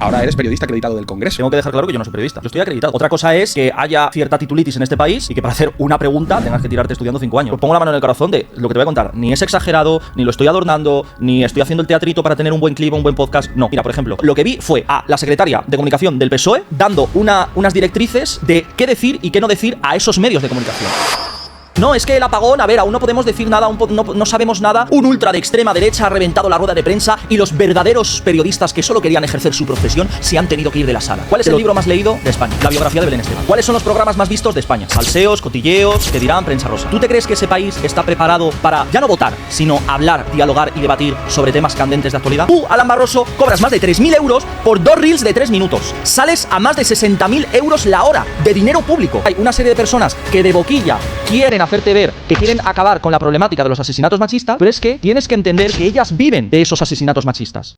Ahora eres periodista acreditado del Congreso. Tengo que dejar claro que yo no soy periodista. Yo estoy acreditado. Otra cosa es que haya cierta titulitis en este país y que para hacer una pregunta tengas que tirarte estudiando 5 años. Pues pongo la mano en el corazón de lo que te voy a contar. Ni es exagerado, ni lo estoy adornando, ni estoy haciendo el teatrito para tener un buen clip o un buen podcast. No. Mira, por ejemplo, lo que vi fue a la secretaria de comunicación del PSOE dando unas directrices de qué decir y qué no decir a esos medios de comunicación. No, es que el apagón, a ver, aún no podemos decir nada, no sabemos nada. Un ultra de extrema derecha ha reventado la rueda de prensa y los verdaderos periodistas que solo querían ejercer su profesión se han tenido que ir de la sala. ¿Cuál es el libro más leído de España? La biografía de Belén Esteban. ¿Cuáles son los programas más vistos de España? Salseos, cotilleos, que dirán, prensa rosa. ¿Tú te crees que ese país está preparado para ya no votar, sino hablar, dialogar y debatir sobre temas candentes de actualidad? Tú, Alan Barroso, cobras más de 3.000 euros por 2 reels de 3 minutos. Sales a más de 60.000 euros la hora de dinero público. Hay una serie de personas que de boquilla quieren hacerte ver que quieren acabar con la problemática de los asesinatos machistas, pero es que tienes que entender que ellas viven de esos asesinatos machistas.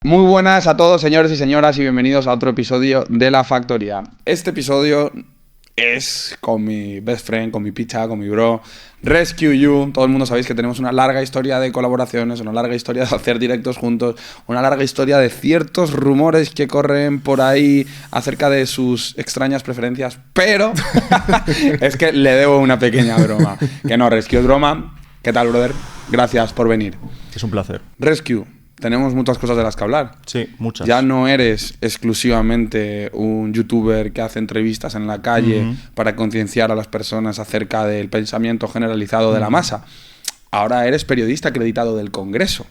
Muy buenas a todos, señores y señoras, y bienvenidos a otro episodio de La Factoría. Este episodio es con mi best friend, con mi picha, con mi bro, Rescue You. Todo el mundo sabéis que tenemos una larga historia de colaboraciones, una larga historia de hacer directos juntos, una larga historia de ciertos rumores que corren por ahí acerca de sus extrañas preferencias, pero es que le debo una pequeña broma. Que no, Rescue es broma. ¿Qué tal, brother? Gracias por venir. Es un placer. Rescue. Tenemos muchas cosas de las que hablar. Sí, muchas. Ya no eres exclusivamente un youtuber que hace entrevistas en la calle para concienciar a las personas acerca del pensamiento generalizado de la masa. Ahora eres periodista acreditado del Congreso.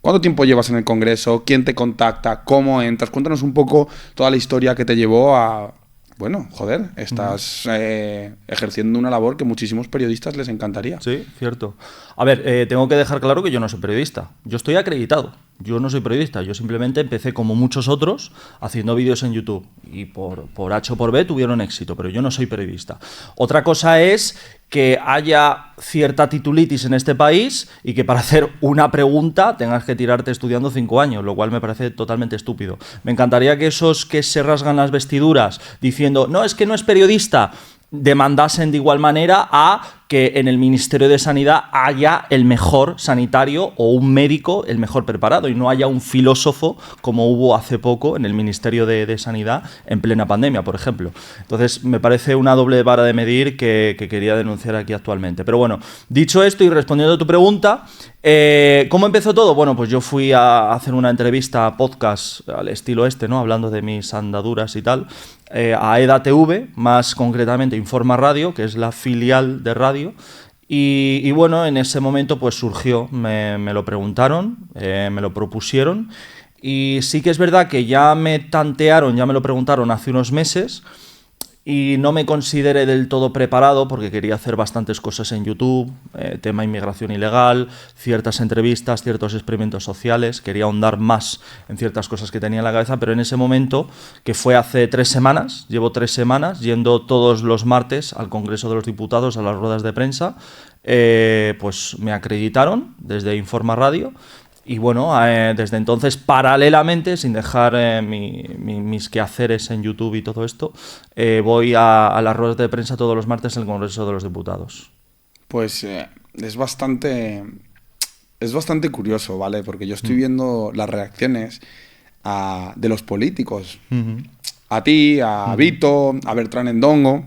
¿Cuánto tiempo llevas en el Congreso? ¿Quién te contacta? ¿Cómo entras? Cuéntanos un poco toda la historia que te llevó a... Bueno, joder, estás ejerciendo una labor que muchísimos periodistas les encantaría. Sí, cierto. A ver, tengo que dejar claro que yo no soy periodista. Yo estoy acreditado. Yo no soy periodista. Yo simplemente empecé como muchos otros haciendo vídeos en YouTube. Y por H o por B tuvieron éxito, pero yo no soy periodista. Otra cosa es que haya cierta titulitis en este país y que para hacer una pregunta tengas que tirarte estudiando 5 años, lo cual me parece totalmente estúpido. Me encantaría que esos que se rasgan las vestiduras diciendo, no, es que no es periodista, demandasen de igual manera a que en el Ministerio de Sanidad haya el mejor sanitario o un médico el mejor preparado y no haya un filósofo como hubo hace poco en el Ministerio de Sanidad en plena pandemia, por ejemplo. Entonces me parece una doble vara de medir que quería denunciar aquí actualmente. Pero bueno, dicho esto y respondiendo a tu pregunta, ¿cómo empezó todo? Bueno, pues yo fui a hacer una entrevista podcast al estilo este, ¿no? Hablando de mis andaduras y tal, a EDATV, más concretamente Informa Radio, que es la filial de radio. Y bueno, en ese momento pues surgió, me lo preguntaron, me lo propusieron y sí que es verdad que ya me tantearon, ya me lo preguntaron hace unos meses y no me consideré del todo preparado porque quería hacer bastantes cosas en YouTube, tema inmigración ilegal, ciertas entrevistas, ciertos experimentos sociales, quería ahondar más en ciertas cosas que tenía en la cabeza, pero en ese momento, que fue hace 3 semanas, llevo 3 semanas yendo todos los martes al Congreso de los Diputados, a las ruedas de prensa, pues me acreditaron desde Informa Radio. Y bueno, desde entonces, paralelamente, sin dejar mis quehaceres en YouTube y todo esto, voy a las ruedas de prensa todos los martes en el Congreso de los Diputados. Pues es bastante curioso, ¿vale? Porque yo estoy viendo las reacciones de los políticos. A ti, a Vito, a Bertrán Endongo.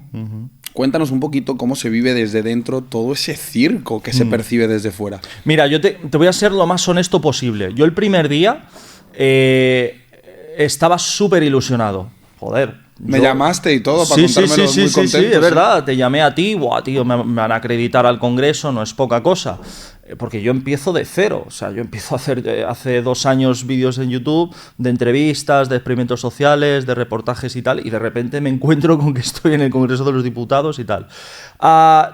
Cuéntanos un poquito cómo se vive desde dentro todo ese circo que se percibe desde fuera. Mira, yo te voy a ser lo más honesto posible. Yo el primer día estaba súper ilusionado. Joder. Me llamaste y todo para contármelo muy contento. Sí, es verdad. Te llamé a ti. Buah, tío, me van a acreditar al Congreso, no es poca cosa. Porque yo empiezo de cero. O sea, yo empiezo a hacer hace 2 años vídeos en YouTube de entrevistas, de experimentos sociales, de reportajes y tal, y de repente me encuentro con que estoy en el Congreso de los Diputados y tal.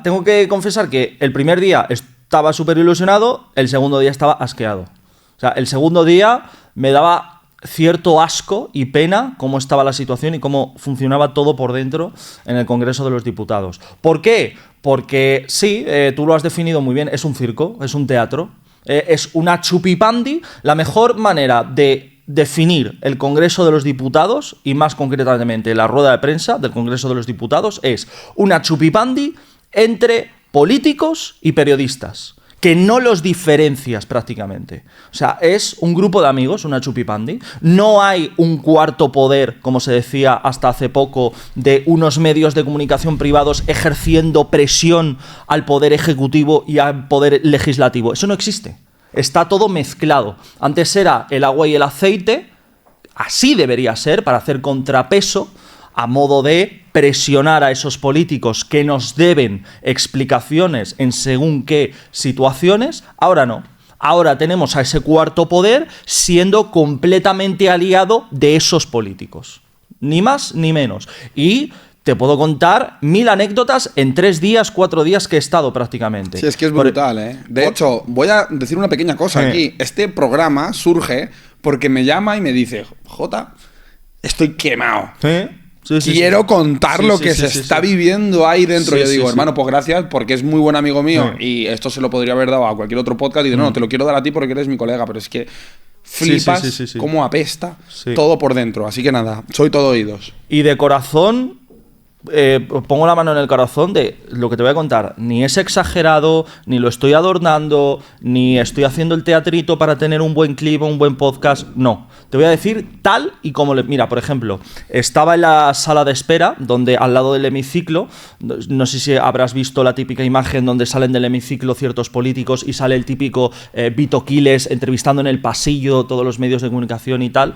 Tengo que confesar que el primer día estaba súper ilusionado, el segundo día estaba asqueado. O sea, el segundo día me daba cierto asco y pena cómo estaba la situación y cómo funcionaba todo por dentro en el Congreso de los Diputados. ¿Por qué? Porque sí, tú lo has definido muy bien, es un circo, es un teatro, es una chupipandi. La mejor manera de definir el Congreso de los Diputados, y más concretamente la rueda de prensa del Congreso de los Diputados, es una chupipandi entre políticos y periodistas, que no los diferencias prácticamente. O sea, es un grupo de amigos, una chupipandi. No hay un cuarto poder, como se decía hasta hace poco, de unos medios de comunicación privados ejerciendo presión al poder ejecutivo y al poder legislativo. Eso no existe. Está todo mezclado. Antes era el agua y el aceite. Así debería ser, para hacer contrapeso, a modo de presionar a esos políticos que nos deben explicaciones en según qué situaciones. Ahora no. Ahora tenemos a ese cuarto poder siendo completamente aliado de esos políticos. Ni más ni menos. Y te puedo contar 1000 anécdotas en 3 días, 4 días que he estado prácticamente. Sí, es que es brutal, ¿eh? De hecho, voy a decir una pequeña cosa aquí. Este programa surge porque me llama y me dice, Jota, estoy quemado. Quiero contar lo que se está viviendo ahí dentro. Yo digo, hermano, pues gracias, porque es muy buen amigo mío y esto se lo podría haber dado a cualquier otro podcast. Y dice, no, te lo quiero dar a ti porque eres mi colega, pero es que flipas cómo apesta todo por dentro. Así que nada, soy todo oídos. Y de corazón, pongo la mano en el corazón de lo que te voy a contar. Ni es exagerado, ni lo estoy adornando, ni estoy haciendo el teatrito para tener un buen clip o un buen podcast. No. Te voy a decir tal y como mira, por ejemplo, estaba en la sala de espera, donde al lado del hemiciclo, no sé si habrás visto la típica imagen donde salen del hemiciclo ciertos políticos y sale el típico Vito Quiles entrevistando en el pasillo todos los medios de comunicación y tal.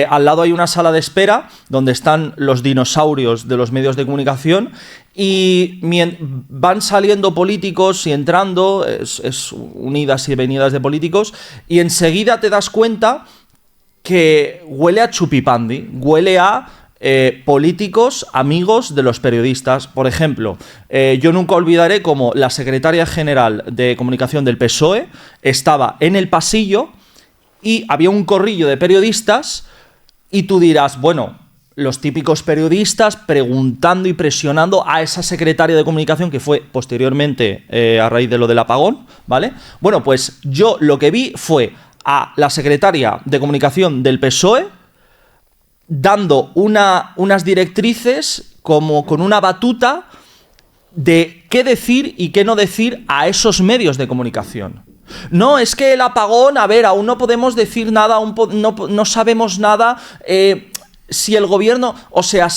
Al lado hay una sala de espera donde están los dinosaurios de los medios de comunicación y van saliendo políticos y entrando, es unidas y venidas de políticos, y enseguida te das cuenta que huele a chupipandi, huele a políticos amigos de los periodistas. Por ejemplo, yo nunca olvidaré cómo la secretaria general de comunicación del PSOE estaba en el pasillo y había un corrillo de periodistas y tú dirás, bueno, los típicos periodistas preguntando y presionando a esa secretaria de comunicación que fue posteriormente a raíz de lo del apagón, ¿vale? Bueno, pues yo lo que vi fue a la secretaria de comunicación del PSOE dando unas directrices como con una batuta de qué decir y qué no decir a esos medios de comunicación. No, es que el apagón, a ver, aún no podemos decir nada, aún no sabemos nada, si el gobierno, o sea,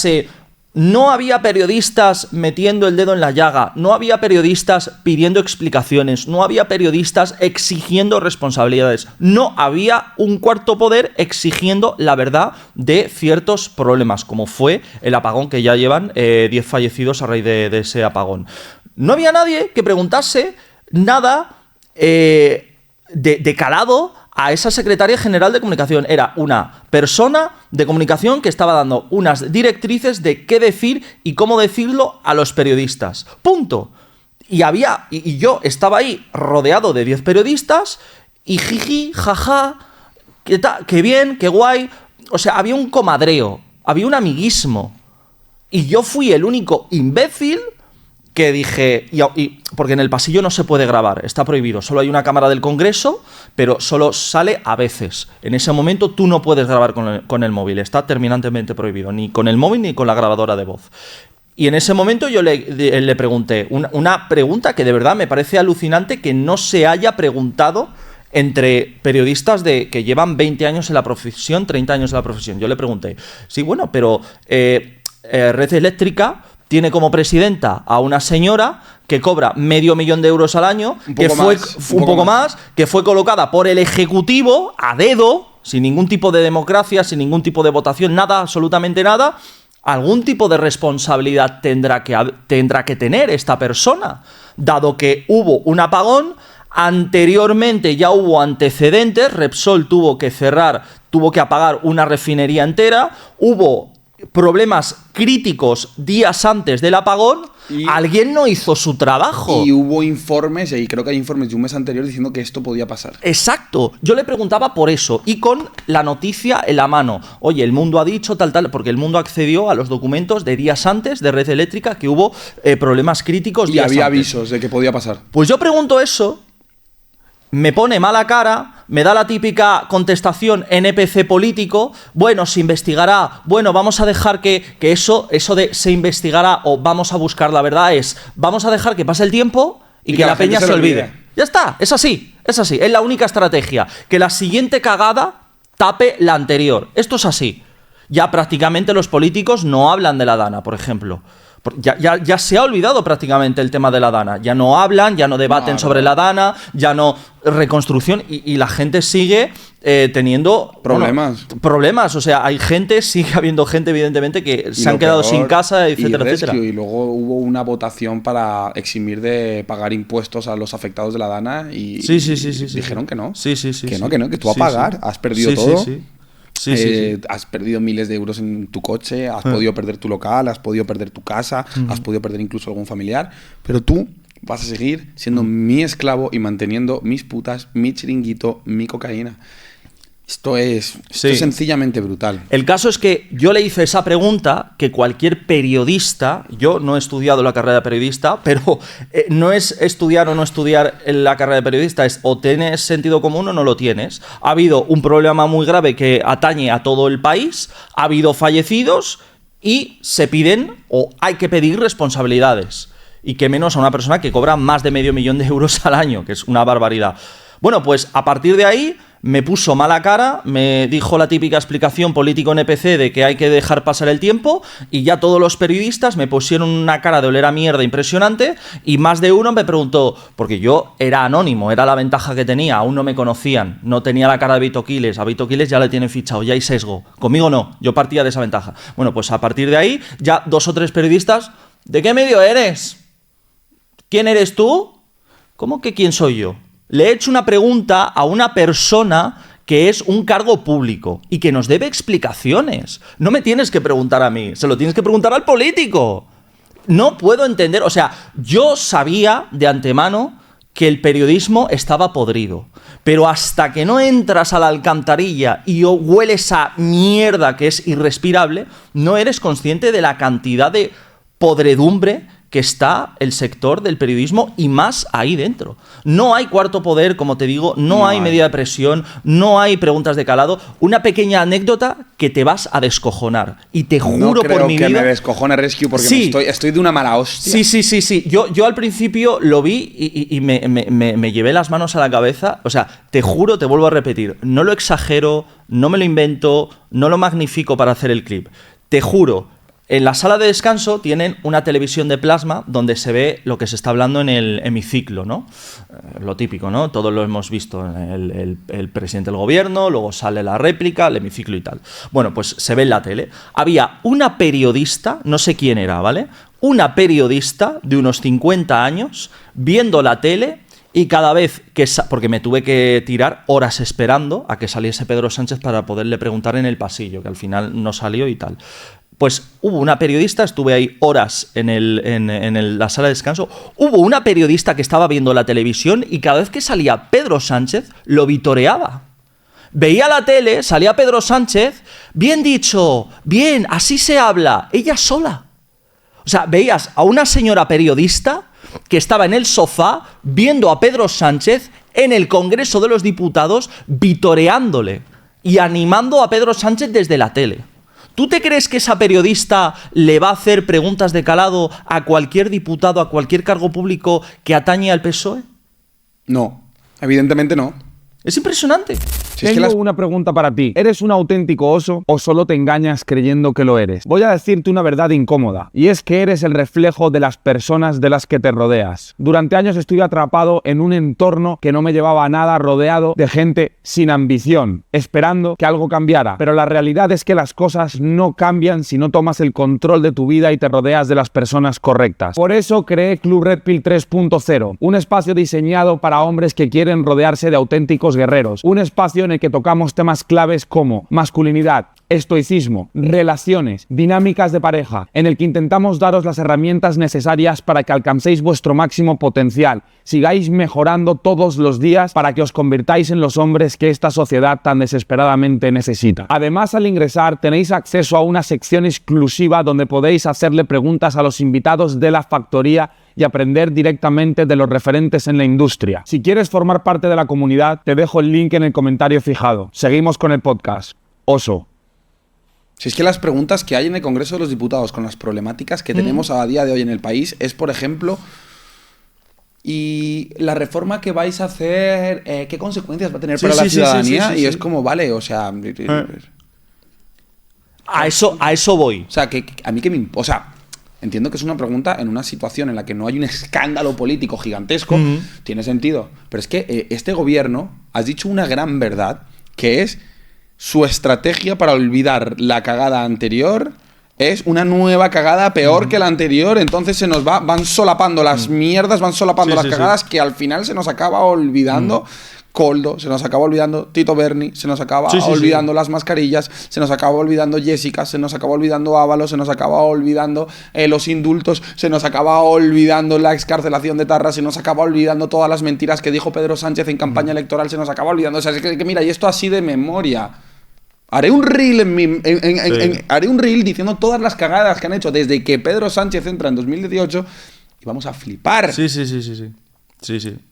no había periodistas metiendo el dedo en la llaga, no había periodistas pidiendo explicaciones, no había periodistas exigiendo responsabilidades, no había un cuarto poder exigiendo la verdad de ciertos problemas, como fue el apagón, que ya llevan 10 fallecidos a raíz de ese apagón. No había nadie que preguntase nada de calado a esa secretaria general de comunicación. Era una persona de comunicación que estaba dando unas directrices de qué decir y cómo decirlo a los periodistas. Punto. Y yo estaba ahí rodeado de 10 periodistas y jiji, jaja, qué bien, qué guay. O sea, había un comadreo, había un amiguismo. Y yo fui el único imbécil que dije, porque en el pasillo no se puede grabar, está prohibido, solo hay una cámara del Congreso, pero solo sale a veces. En ese momento tú no puedes grabar con el móvil, está terminantemente prohibido, ni con el móvil ni con la grabadora de voz. Y en ese momento yo le pregunté, una pregunta que de verdad me parece alucinante que no se haya preguntado entre periodistas que llevan 20 años en la profesión, 30 años en la profesión. Yo le pregunté, sí, bueno, pero Red Eléctrica tiene como presidenta a una señora que cobra $500,000 euros al año, un poco más, que fue colocada por el Ejecutivo a dedo, sin ningún tipo de democracia, sin ningún tipo de votación, nada, absolutamente nada. Algún tipo de responsabilidad tendrá que tener esta persona, dado que hubo un apagón. Anteriormente ya hubo antecedentes, Repsol tuvo que cerrar, tuvo que apagar una refinería entera, hubo problemas críticos días antes del apagón, alguien no hizo su trabajo. Y hubo informes, y creo que hay informes de un mes anterior diciendo que esto podía pasar. Exacto. Yo le preguntaba por eso, y con la noticia en la mano. Oye, El Mundo ha dicho tal, porque El Mundo accedió a los documentos de días antes de Red Eléctrica que hubo problemas críticos días antes. Y había avisos de que podía pasar. Pues yo pregunto eso, me pone mala cara, me da la típica contestación NPC político, bueno, se investigará, bueno, vamos a dejar que eso de se investigará o vamos a buscar la verdad vamos a dejar que pase el tiempo y que la peña se olvide. Ya está, es así, es la única estrategia, que la siguiente cagada tape la anterior. Esto es así. Ya prácticamente los políticos no hablan de la Dana, por ejemplo. Ya se ha olvidado prácticamente el tema de la Dana. Ya no hablan, ya no debaten sobre la Dana, ya no reconstrucción y la gente sigue teniendo problemas. O sea, sigue habiendo gente, evidentemente, que se han quedado sin casa, etcétera, etcétera. Y luego hubo una votación para eximir de pagar impuestos a los afectados de la Dana y dijeron que no. Que tú a pagar, has perdido todo. Has perdido miles de euros en tu coche, has podido perder tu local, has podido perder tu casa, has podido perder incluso algún familiar, pero tú vas a seguir siendo mi esclavo y manteniendo mis putas, mi chiringuito, mi cocaína. Esto es sencillamente brutal. El caso es que yo le hice esa pregunta que cualquier periodista, yo no he estudiado la carrera de periodista, pero no es estudiar o no estudiar la carrera de periodista, es o tienes sentido común o no lo tienes. Ha habido un problema muy grave que atañe a todo el país, ha habido fallecidos y se piden o hay que pedir responsabilidades. Y que menos a una persona que cobra más de $500,000 al año, que es una barbaridad. Bueno, pues a partir de ahí me puso mala cara, me dijo la típica explicación político NPC de que hay que dejar pasar el tiempo y ya todos los periodistas me pusieron una cara de oler a mierda impresionante y más de uno me preguntó, porque yo era anónimo, era la ventaja que tenía, aún no me conocían, no tenía la cara de Vito Quiles, a Vito Quiles ya le tienen fichado, ya hay sesgo, conmigo no, yo partía de esa ventaja. Bueno, pues a partir de ahí ya 2 o 3 periodistas, ¿de qué medio eres? ¿Quién eres tú? ¿Cómo que quién soy yo? Le he hecho una pregunta a una persona que es un cargo público y que nos debe explicaciones. No me tienes que preguntar a mí, se lo tienes que preguntar al político. No puedo entender, o sea, yo sabía de antemano que el periodismo estaba podrido, pero hasta que no entras a la alcantarilla y hueles a mierda que es irrespirable, no eres consciente de la cantidad de podredumbre que está el sector del periodismo y más ahí dentro. No hay cuarto poder, como te digo, no hay medida de presión, no hay preguntas de calado. Una pequeña anécdota que te vas a descojonar. Y te juro por mi vida... No creo que me descojone Rescue porque estoy de una mala hostia. Sí. Yo al principio lo vi y me llevé las manos a la cabeza. O sea, te juro, te vuelvo a repetir, no lo exagero, no me lo invento, no lo magnifico para hacer el clip. Te juro. En la sala de descanso tienen una televisión de plasma donde se ve lo que se está hablando en el hemiciclo, ¿no? Lo típico, ¿no? Todos lo hemos visto. El presidente del gobierno, luego sale la réplica, el hemiciclo y tal. Bueno, pues se ve en la tele. Había una periodista, no sé quién era, ¿vale? Una periodista de unos 50 años viendo la tele y cada vez que... Porque me tuve que tirar horas esperando a que saliese Pedro Sánchez para poderle preguntar en el pasillo, que al final no salió y tal. Pues hubo una periodista, estuve ahí horas en la sala de descanso, hubo una periodista que estaba viendo la televisión y cada vez que salía Pedro Sánchez lo vitoreaba. Veía la tele, salía Pedro Sánchez, bien dicho, bien, así se habla, ella sola. O sea, veías a una señora periodista que estaba en el sofá viendo a Pedro Sánchez en el Congreso de los Diputados vitoreándole y animando a Pedro Sánchez desde la tele. ¿Tú te crees que esa periodista le va a hacer preguntas de calado a cualquier diputado, a cualquier cargo público que atañe al PSOE? No, evidentemente no. Es impresionante. Tengo una pregunta para ti. ¿Eres un auténtico oso o solo te engañas creyendo que lo eres? Voy a decirte una verdad incómoda, y es que eres el reflejo de las personas de las que te rodeas. Durante años estuve atrapado en un entorno que no me llevaba a nada, rodeado de gente sin ambición, esperando que algo cambiara. Pero la realidad es que las cosas no cambian si no tomas el control de tu vida y te rodeas de las personas correctas. Por eso creé Club Red Pill 3.0, un espacio diseñado para hombres que quieren rodearse de auténticos guerreros, un espacio en el que tocamos temas claves como masculinidad, estoicismo, relaciones, dinámicas de pareja, en el que intentamos daros las herramientas necesarias para que alcancéis vuestro máximo potencial, sigáis mejorando todos los días para que os convirtáis en los hombres que esta sociedad tan desesperadamente necesita. Además, al ingresar tenéis acceso a una sección exclusiva donde podéis hacerle preguntas a los invitados de la factoría y aprender directamente de los referentes en la industria. Si quieres formar parte de la comunidad, te dejo el link en el comentario fijado. Seguimos con el podcast. Oso. Si es que las preguntas que hay en el Congreso de los Diputados con las problemáticas que tenemos a día de hoy en el país es, por ejemplo, y la reforma que vais a hacer, ¿qué consecuencias va a tener para la ciudadanía? Y es como, vale, o sea... A eso voy. O sea, que a mí que me... O sea, entiendo que es una pregunta en una situación en la que no hay un escándalo político gigantesco, tiene sentido. Pero es que este gobierno, has dicho una gran verdad, que es su estrategia para olvidar la cagada anterior es una nueva cagada peor que la anterior, entonces se nos van solapando las mierdas, van solapando las cagadas que al final se nos acaba olvidando Koldo, se nos acaba olvidando Tito Berni, se nos acaba olvidando las mascarillas, se nos acaba olvidando Jessica, se nos acaba olvidando Ábalos, se nos acaba olvidando los indultos, se nos acaba olvidando la excarcelación de Tarra, se nos acaba olvidando todas las mentiras que dijo Pedro Sánchez en campaña electoral, se nos acaba olvidando, o sea, es que mira, y esto así de memoria. Haré un reel haré un reel diciendo todas las cagadas que han hecho desde que Pedro Sánchez entra en 2018 y vamos a flipar. Sí.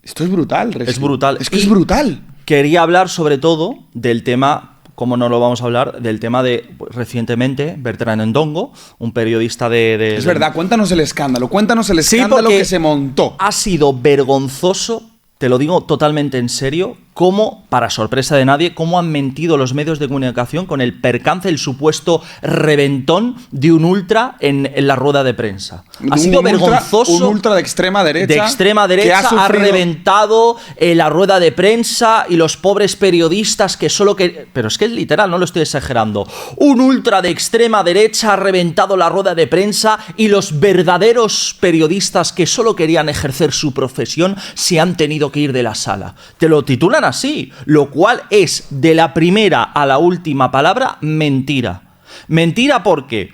Esto es brutal, Resky. Es brutal. Es que es brutal. Quería hablar sobre todo del tema, como no lo vamos a hablar, del tema de recientemente Bertrand Ndongo, un periodista Es verdad, cuéntanos el escándalo que se montó. Ha sido vergonzoso, te lo digo totalmente en serio, cómo, para sorpresa de nadie, cómo han mentido los medios de comunicación con el percance, el supuesto reventón de un ultra en la rueda de prensa. Ha sido vergonzoso. Un ultra de extrema derecha. De extrema derecha ha reventado la rueda de prensa y los pobres periodistas que solo que... Pero es que es literal, no lo estoy exagerando. Un ultra de extrema derecha ha reventado la rueda de prensa y los verdaderos periodistas que solo querían ejercer su profesión se han tenido que ir de la sala. Te lo titulan así, lo cual es de la primera a la última palabra mentira. Mentira porque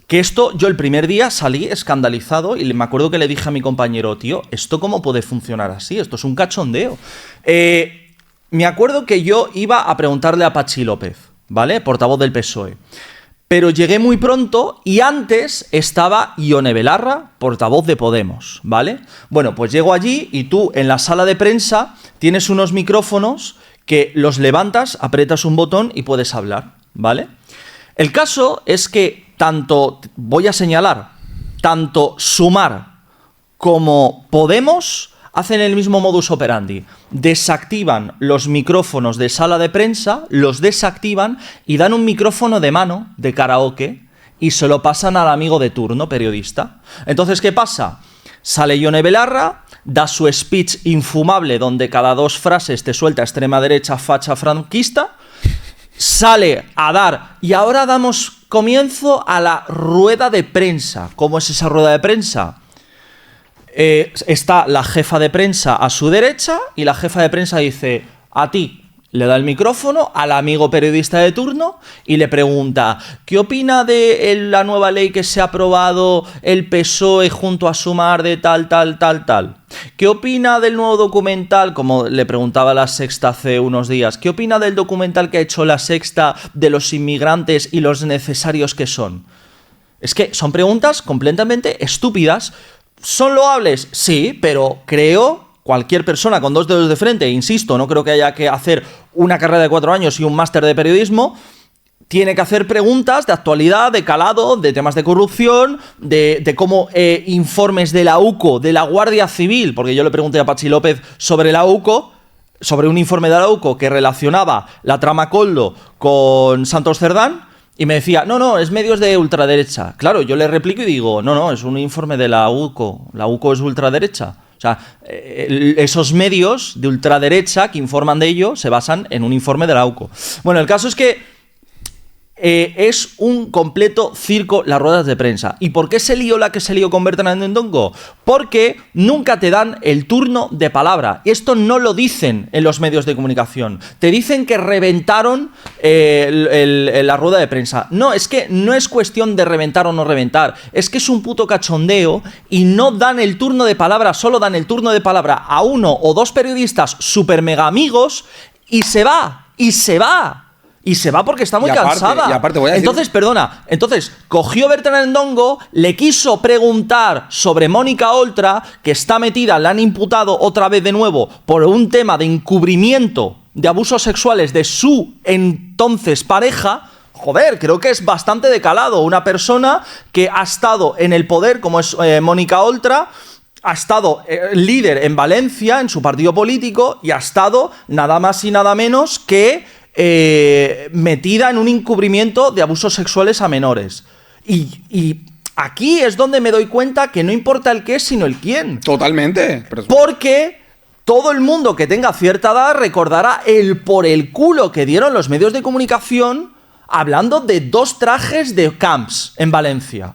esto, yo el primer día salí escandalizado y me acuerdo que le dije a mi compañero, tío, ¿esto cómo puede funcionar así? Esto es un cachondeo. Me acuerdo que yo iba a preguntarle a Patxi López, ¿vale? Portavoz del PSOE. Pero llegué muy pronto y antes estaba Ione Belarra, portavoz de Podemos, ¿vale? Bueno, pues llego allí y tú en la sala de prensa tienes unos micrófonos que los levantas, aprietas un botón y puedes hablar, ¿vale? El caso es que voy a señalar, tanto Sumar como Podemos hacen el mismo modus operandi. Desactivan los micrófonos de sala de prensa, los desactivan y dan un micrófono de mano de karaoke y se lo pasan al amigo de turno, periodista. Entonces, ¿qué pasa? Sale Ione Belarra, da su speech infumable donde cada 2 frases te suelta extrema derecha, facha franquista, sale a dar y ahora damos comienzo a la rueda de prensa. ¿Cómo es esa rueda de prensa? Está la jefa de prensa a su derecha y la jefa de prensa dice, a ti, le da el micrófono al amigo periodista de turno y le pregunta, ¿qué opina de la nueva ley que se ha aprobado el PSOE junto a Sumar de tal? ¿Qué opina del nuevo documental? Como le preguntaba La Sexta hace unos días, ¿qué opina del documental que ha hecho La Sexta de los inmigrantes y los necesarios que son? Es que son preguntas completamente estúpidas. ¿Son loables? Sí, pero creo, cualquier persona con 2 dedos de frente, insisto, no creo que haya que hacer una carrera de 4 años y un máster de periodismo, tiene que hacer preguntas de actualidad, de calado, de temas de corrupción, de cómo informes de la UCO, de la Guardia Civil, porque yo le pregunté a Patxi López sobre la UCO, sobre un informe de la UCO que relacionaba la trama Koldo con Santos Cerdán, y me decía, no, es medios de ultraderecha. Claro, yo le replico y digo, no, es un informe de la UCO. La UCO es ultraderecha. O sea, esos medios de ultraderecha que informan de ello se basan en un informe de la UCO. Bueno, el caso es que es un completo circo las ruedas de prensa. ¿Y por qué se lió la que se lió con Bertrand Ndongo? Porque nunca te dan el turno de palabra. Y esto no lo dicen en los medios de comunicación. Te dicen que reventaron la rueda de prensa. No, es que no es cuestión de reventar o no reventar. Es que es un puto cachondeo y no dan el turno de palabra. Solo dan el turno de palabra a 1 o 2 periodistas super mega amigos y se va. Y se va porque está muy cansada. Y aparte voy a decir... Entonces, cogió Bertrand Endongo, le quiso preguntar sobre Mónica Oltra, que está metida, la han imputado otra vez de nuevo por un tema de encubrimiento de abusos sexuales de su entonces pareja. Joder, creo que es bastante de calado. Una persona que ha estado en el poder, como es Mónica Oltra, ha estado líder en Valencia, en su partido político, y ha estado nada más y nada menos que metida en un encubrimiento de abusos sexuales a menores. Y aquí es donde me doy cuenta que no importa el qué, sino el quién. Totalmente. Porque todo el mundo que tenga cierta edad recordará el por el culo que dieron los medios de comunicación hablando de 2 trajes de camps en Valencia.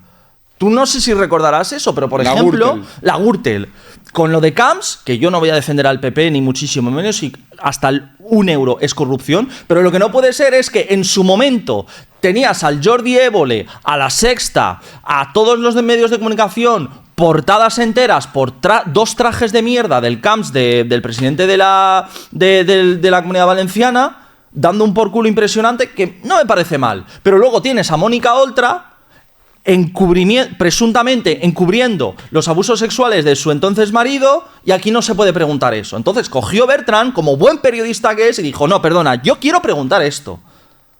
Tú no sé si recordarás eso, pero por ejemplo, la Gürtel. Con lo de camps, que yo no voy a defender al PP ni muchísimo menos, y hasta el 1 euro es corrupción, pero lo que no puede ser es que en su momento tenías al Jordi Évole, a La Sexta, a todos los de medios de comunicación, portadas enteras por 2 trajes de mierda del camps del presidente de la Comunidad Valenciana, dando un por culo impresionante, que no me parece mal. Pero luego tienes a Mónica Oltra presuntamente encubriendo los abusos sexuales de su entonces marido, y aquí no se puede preguntar eso. Entonces cogió Bertrand, como buen periodista que es, y dijo, no, perdona, yo quiero preguntar esto.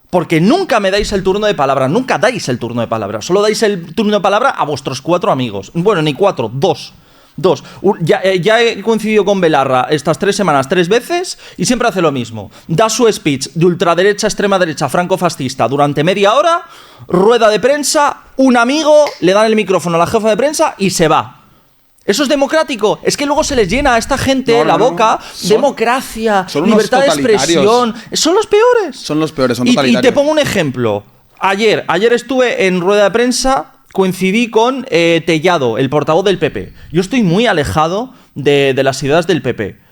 Porque nunca me dais el turno de palabra, nunca dais el turno de palabra. Solo dais el turno de palabra a vuestros 4 amigos. Bueno, ni 4, 2. Ya he coincidido con Belarra estas 3 semanas 3 veces y siempre hace lo mismo. Da su speech de ultraderecha, extrema derecha, franco-fascista durante media hora, rueda de prensa, un amigo, le dan el micrófono a la jefa de prensa y se va. ¿Eso es democrático? Es que luego se les llena a esta gente la boca. Democracia, libertad de expresión. Son los peores. Son los peores, son totalitarios. Y te pongo un ejemplo. Ayer estuve en rueda de prensa, coincidí con Tellado, el portavoz del PP. Yo estoy muy alejado de las ideas del PP.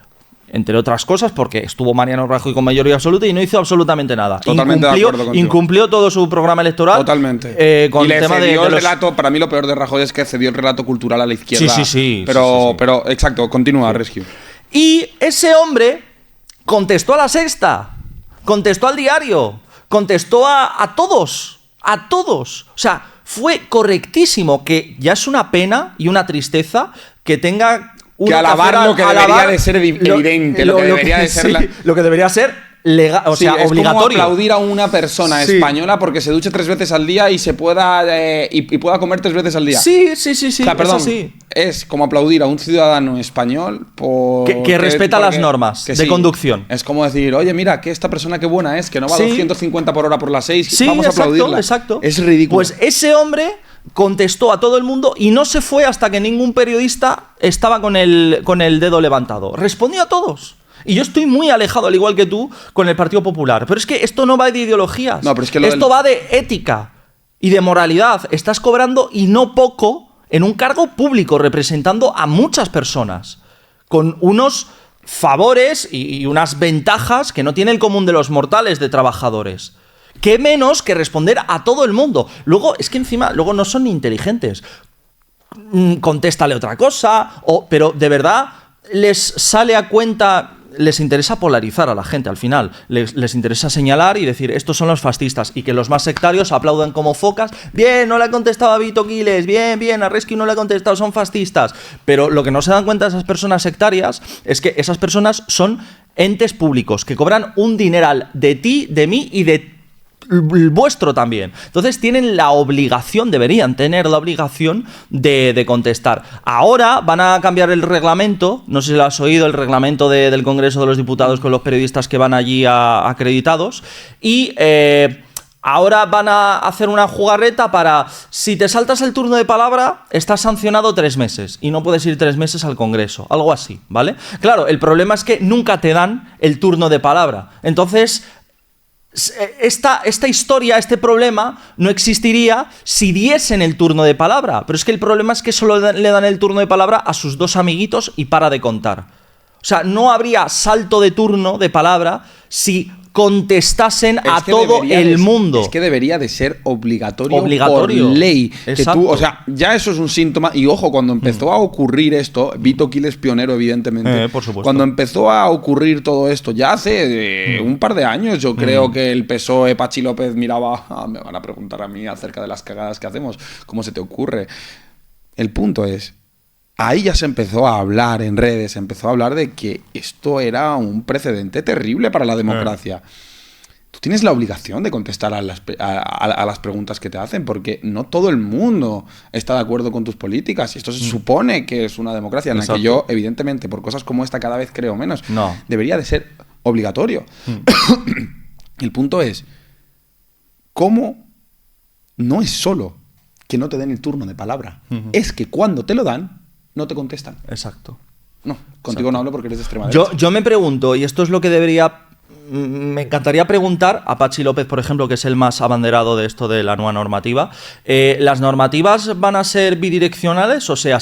Entre otras cosas, porque estuvo Mariano Rajoy con mayoría absoluta y no hizo absolutamente nada. Totalmente de acuerdo contigo. Incumplió todo su programa electoral. Totalmente. Con y le el tema cedió de el los... relato. Para mí lo peor de Rajoy es que cedió el relato cultural a la izquierda. Sí. Pero exacto, continúa, Rescue. Y ese hombre contestó a La Sexta, contestó al Diario, contestó a todos. A todos. O sea, fue correctísimo, que ya es una pena y una tristeza que tenga... Que alabar lo que debería de ser evidente, lo que debería de ser... Lo que debería ser legal, o sea, es obligatorio. Como aplaudir a una persona española porque se duche 3 veces al día y se pueda y pueda comer 3 veces al día. Sí. O sea, perdón, es como aplaudir a un ciudadano español que respeta las normas de conducción. Es como decir, oye, mira, que esta persona qué buena es, que no va a 250 por hora por las 6, vamos a aplaudirla. Exacto. Es ridículo. Pues ese hombre contestó a todo el mundo y no se fue hasta que ningún periodista estaba con el dedo levantado. Respondió a todos. Y yo estoy muy alejado, al igual que tú, con el Partido Popular. Pero es que esto no va de ideologías. No, pero es que esto va de ética y de moralidad. Estás cobrando, y no poco, en un cargo público, representando a muchas personas, con unos favores y unas ventajas que no tiene el común de los mortales de trabajadores. ¿Qué menos que responder a todo el mundo? Luego, es que encima, luego no son ni inteligentes. Contéstale otra cosa, pero de verdad les sale a cuenta... Les interesa polarizar a la gente al final. Les interesa señalar y decir, estos son los fascistas, y que los más sectarios aplaudan como focas. Bien, no le ha contestado a Vito Quiles, bien, a Rescue no le ha contestado, son fascistas. Pero lo que no se dan cuenta esas personas sectarias es que esas personas son entes públicos que cobran un dineral de ti, de mí y de vuestro también. Entonces deberían tener la obligación de contestar. Ahora van a cambiar el reglamento, no sé si lo has oído, el reglamento del Congreso de los Diputados con los periodistas que van allí acreditados, y ahora van a hacer una jugarreta para, si te saltas el turno de palabra, estás sancionado 3 meses y no puedes ir 3 meses al Congreso, algo así, ¿vale? Claro, el problema es que nunca te dan el turno de palabra. Entonces, esta historia, este problema, no existiría si diesen el turno de palabra. Pero es que el problema es que solo le dan el turno de palabra a sus 2 amiguitos y para de contar. O sea, no habría salto de turno de palabra si contestasen a Es que todo debería el de- mundo. Es que debería de ser obligatorio, Obligatorio. por ley. Que Exacto. tú, o sea, ya eso es un síntoma. Y ojo, cuando empezó a ocurrir esto, Vito Kiel es pionero, evidentemente. Por supuesto. Cuando empezó a ocurrir todo esto, ya hace un par de años, yo creo que el PSOE, Pachi López, miraba, me van a preguntar a mí acerca de las cagadas que hacemos. ¿Cómo se te ocurre? El punto es, ahí ya se empezó a hablar en redes, se empezó a hablar de que esto era un precedente terrible para la democracia. Tú tienes la obligación de contestar a las preguntas que te hacen, porque no todo el mundo está de acuerdo con tus políticas. Y esto se supone que es una democracia en la Exacto. que yo, evidentemente, por cosas como esta cada vez creo menos. No. Debería de ser obligatorio. El punto es, ¿cómo no es solo que no te den el turno de palabra? Es que cuando te lo dan, no te contestan. Exacto. No, contigo no hablo porque eres de extrema derecha. Yo me pregunto, y esto es lo que me encantaría preguntar a Pachi López, por ejemplo, que es el más abanderado de esto de la nueva normativa. ¿Las normativas van a ser bidireccionales? O sea,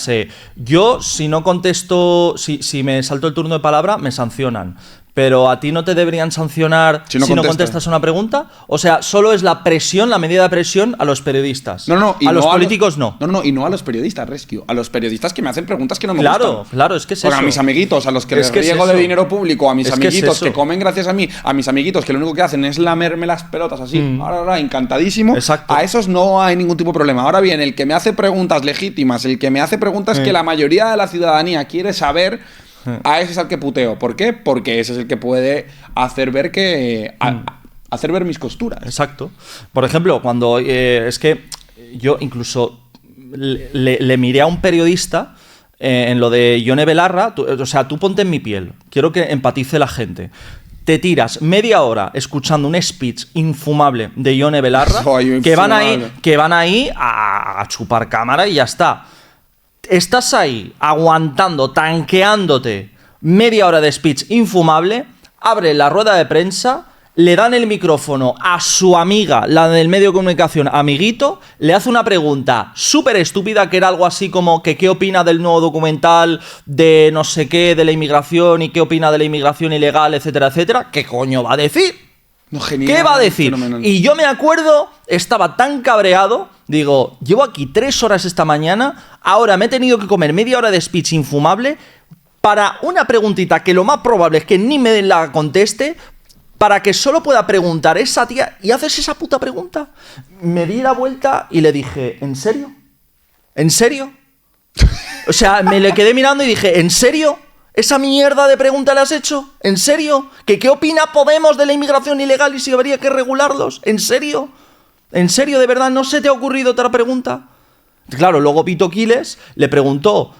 yo si no contesto, si me salto el turno de palabra, me sancionan. Pero a ti no te deberían sancionar Si no si no contestas. contestas una pregunta. O sea, solo es la presión, la medida de presión a los periodistas. Y a los no políticos no. No, y no a los periodistas, Rescue. A los periodistas que me hacen preguntas que no me Claro, gustan. claro, es que es Porque eso. a mis amiguitos, a los que Es les que es riego de eso. dinero público, a mis Es que es amiguitos eso. que comen gracias a mí, a mis amiguitos que lo único que hacen es lamerme las pelotas así, encantadísimo. Exacto. A esos no hay ningún tipo de problema. Ahora bien, el que me hace preguntas legítimas, el que me hace preguntas que la mayoría de la ciudadanía quiere saber, a ese es al que puteo. ¿Por qué? Porque ese es el que puede hacer ver hacer ver mis costuras. Exacto. Por ejemplo, cuando es que yo incluso le miré a un periodista en lo de Ione Belarra, o sea, tú ponte en mi piel, quiero que empatice la gente. Te tiras media hora escuchando un speech infumable de Ione Belarra Ay, que van infumable. ahí a chupar cámara y ya está. Estás ahí aguantando, tanqueándote media hora de speech infumable, abre la rueda de prensa, le dan el micrófono a su amiga, la del medio de comunicación, amiguito, le hace una pregunta súper estúpida que era algo así como que qué opina del nuevo documental de no sé qué, de la inmigración y qué opina de la inmigración ilegal, etcétera, etcétera. ¿Qué coño va a decir? No, genial, ¿Qué va a decir? fenomenal. Y yo me acuerdo, estaba tan cabreado, digo, llevo aquí 3 horas esta mañana, ahora me he tenido que comer media hora de speech infumable para una preguntita que lo más probable es que ni me la conteste, para que solo pueda preguntar esa tía, y haces esa puta pregunta. Me di la vuelta y le dije, ¿en serio? ¿En serio? O sea, me le quedé mirando y dije, ¿en serio? ¿Esa mierda de pregunta la has hecho? ¿En serio? ¿Qué opina Podemos de la inmigración ilegal y si habría que regularlos? ¿En serio? ¿En serio, de verdad? ¿No se te ha ocurrido otra pregunta? Claro, luego Vito Quiles le preguntó,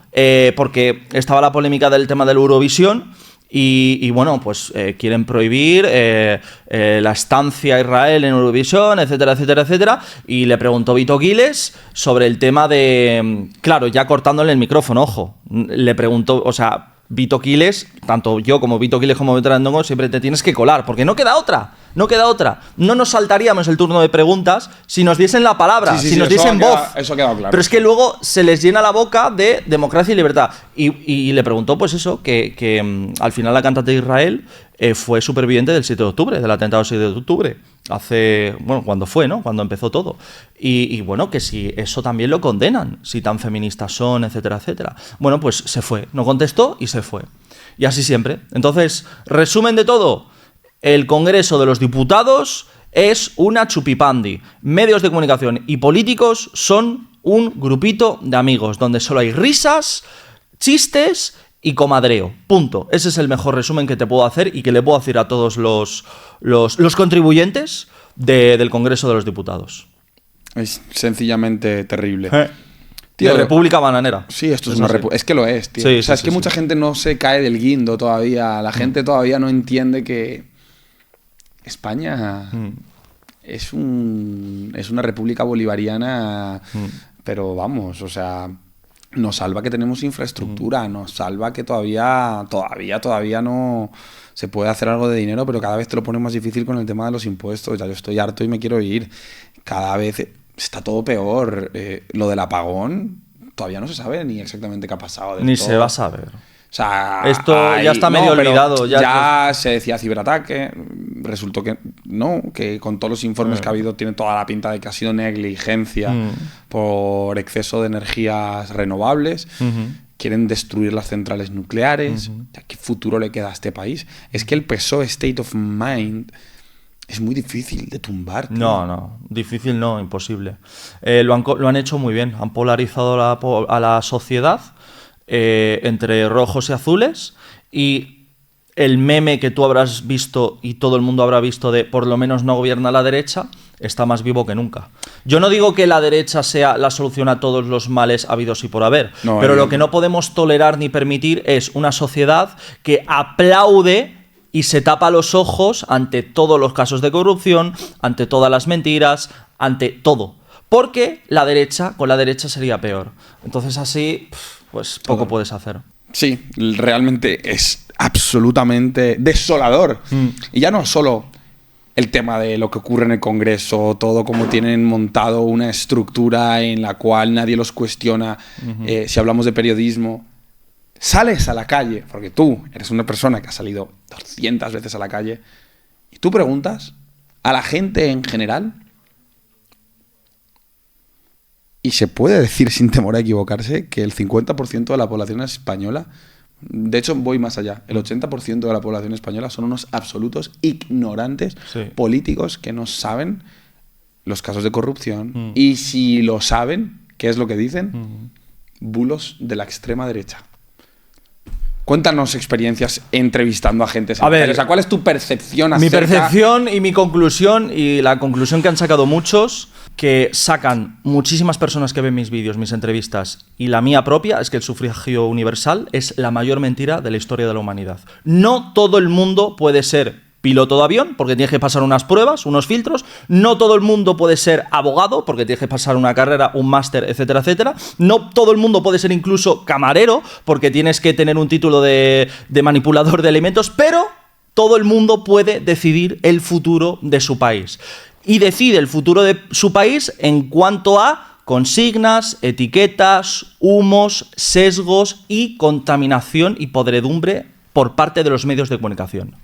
porque estaba la polémica del tema del Eurovisión, y bueno, pues quieren prohibir la estancia a Israel en Eurovisión, etcétera, etcétera, etcétera. Y le preguntó Vito Quiles sobre el tema de... Claro, ya cortándole el micrófono, ojo. Le preguntó, o sea, Vito Quiles, tanto yo como Vito Quiles como Veterandongo, siempre te tienes que colar, porque no queda otra. No queda otra. No nos saltaríamos el turno de preguntas si nos diesen la palabra, si nos diesen voz. Eso ha quedado claro. Pero es que luego se les llena la boca de democracia y libertad. Y le preguntó, pues eso, que al final la cantante de Israel fue superviviente del 7 de octubre, del atentado del 7 de octubre. Bueno, cuando fue, ¿no? Cuando empezó todo. Y bueno, que si eso también lo condenan, si tan feministas son, etcétera, etcétera. Bueno, pues se fue. No contestó y se fue. Y así siempre. Entonces, resumen de todo. El Congreso de los Diputados es una chupipandi. Medios de comunicación y políticos son un grupito de amigos donde solo hay risas, chistes y comadreo. Punto. Ese es el mejor resumen que te puedo hacer y que le puedo decir a todos los contribuyentes del Congreso de los Diputados. Es sencillamente terrible. Tío, de República Bananera. Sí, esto es una república. Es que lo es, tío. Sí, o sea, sí, es que sí, mucha sí. gente no se cae del guindo todavía. La gente todavía no entiende que España es una república bolivariana, pero vamos, o sea, nos salva que tenemos infraestructura, nos salva que todavía no se puede hacer algo de dinero, pero cada vez te lo pone más difícil con el tema de los impuestos. Ya yo estoy harto y me quiero ir. Cada vez está todo peor. Lo del apagón todavía no se sabe ni exactamente qué ha pasado. Ni todo. se va a saber. O sea, Esto ya está medio pero olvidado, ya se decía ciberataque. resultó que no, que con todos los informes que ha habido tiene toda la pinta de que ha sido negligencia por exceso de energías renovables. Quieren destruir las centrales nucleares. ¿Qué futuro le queda a este país? Es que el PSOE State of Mind es muy difícil de tumbar, tío. No, difícil no, imposible. Lo han hecho muy bien. Han polarizado a la sociedad entre rojos y azules, y el meme que tú habrás visto y todo el mundo habrá visto de por lo menos no gobierna la derecha está más vivo que nunca. Yo no digo que la derecha sea la solución a todos los males habidos y por haber, pero lo que no podemos tolerar ni permitir es una sociedad que aplaude y se tapa los ojos ante todos los casos de corrupción, ante todas las mentiras, ante todo. Porque con la derecha sería peor. Entonces así, pues poco puedes hacer. Sí, realmente es absolutamente desolador. Y ya no solo el tema de lo que ocurre en el Congreso, todo como tienen montado una estructura en la cual nadie los cuestiona. Si hablamos de periodismo, sales a la calle, porque tú eres una persona que ha salido 200 veces a la calle, y tú preguntas a la gente en general, y se puede decir sin temor a equivocarse que el 50% de la población española, de hecho voy más allá, el 80% de la población española son unos absolutos ignorantes políticos que no saben los casos de corrupción, y si lo saben, ¿qué es lo que dicen? Bulos de la extrema derecha. Cuéntanos experiencias entrevistando a gente. A ver, o sea, ¿cuál es tu percepción Mi acerca? percepción y mi conclusión, y la conclusión que han sacado muchos, que sacan muchísimas personas que ven mis vídeos, mis entrevistas, y la mía propia, es que el sufragio universal es la mayor mentira de la historia de la humanidad. No todo el mundo puede ser piloto de avión, porque tienes que pasar unas pruebas, unos filtros. No todo el mundo puede ser abogado, porque tienes que pasar una carrera, un máster, etcétera, etcétera. No todo el mundo puede ser incluso camarero, porque tienes que tener un título de manipulador de alimentos, pero todo el mundo puede decidir el futuro de su país. Y decide el futuro de su país en cuanto a consignas, etiquetas, humos, sesgos y contaminación y podredumbre por parte de los medios de comunicación.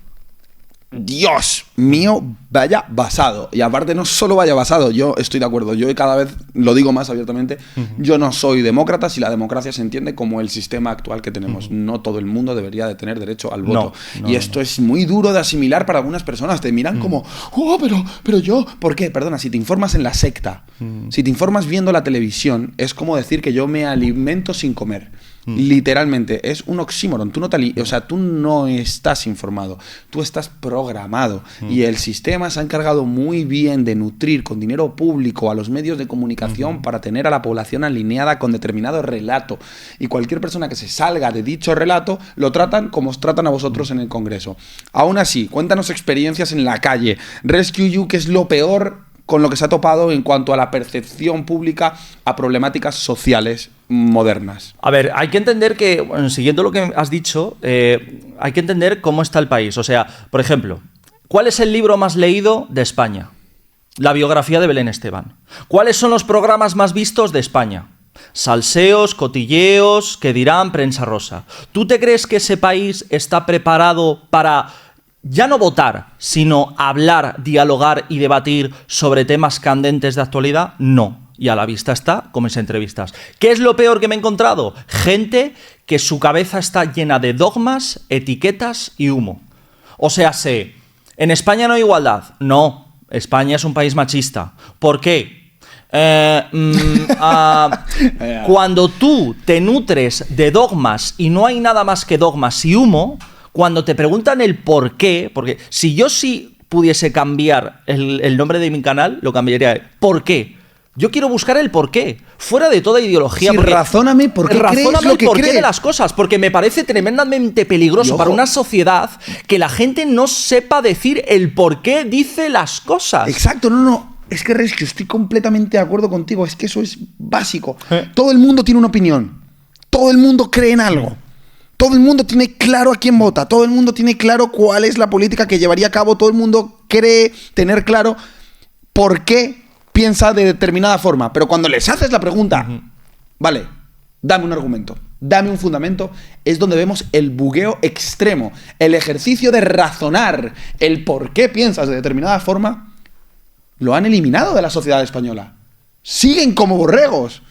Dios mío, vaya basado. Y aparte no solo vaya basado, yo estoy de acuerdo, yo cada vez lo digo más abiertamente, yo no soy demócrata si la democracia se entiende como el sistema actual que tenemos. No todo el mundo debería de tener derecho al voto. Y esto es muy duro de asimilar para algunas personas. Te miran como, oh, pero yo, ¿por qué? Perdona, si te informas en la secta, si te informas viendo la televisión, es como decir que yo me alimento sin comer. Literalmente, es un oxímoron. Tú no estás informado, tú estás programado. Y el sistema se ha encargado muy bien de nutrir con dinero público a los medios de comunicación para tener a la población alineada con determinado relato. Y cualquier persona que se salga de dicho relato, lo tratan como os tratan a vosotros en el Congreso. Aún así, cuéntanos experiencias en la calle. Rescue You, ¿qué es lo peor con lo que se ha topado en cuanto a la percepción pública a problemáticas sociales modernas? A ver, hay que entender que, bueno, siguiendo lo que has dicho, hay que entender cómo está el país. O sea, por ejemplo, ¿cuál es el libro más leído de España? La biografía de Belén Esteban. ¿Cuáles son los programas más vistos de España? Salseos, cotilleos, ¿qué dirán? Prensa rosa. ¿Tú te crees que ese país está preparado para ya no votar, sino hablar, dialogar y debatir sobre temas candentes de actualidad? No. Y a la vista está con mis entrevistas. ¿Qué es lo peor que me he encontrado? Gente que su cabeza está llena de dogmas, etiquetas y humo. O sea, ¿en España no hay igualdad? No. España es un país machista. ¿Por qué? Cuando tú te nutres de dogmas y no hay nada más que dogmas y humo, cuando te preguntan el por qué, porque si yo sí pudiese cambiar el nombre de mi canal, lo cambiaría de ¿por qué? Yo quiero buscar el por qué, fuera de toda ideología. Sí, razóname por qué crees lo que porqué crees de las cosas, porque me parece tremendamente peligroso para una sociedad que la gente no sepa decir el por qué dice las cosas. Exacto, no. Es que, Rescue, estoy completamente de acuerdo contigo. Es que eso es básico. Todo el mundo tiene una opinión. Todo el mundo cree en algo. Todo el mundo tiene claro a quién vota. Todo el mundo tiene claro cuál es la política que llevaría a cabo. Todo el mundo cree tener claro por qué piensa de determinada forma. Pero cuando les haces la pregunta, vale, dame un argumento. dame un fundamento, es donde vemos el bugueo extremo, el ejercicio de razonar el por qué piensas de determinada forma, lo han eliminado de la sociedad española. Siguen como borregos.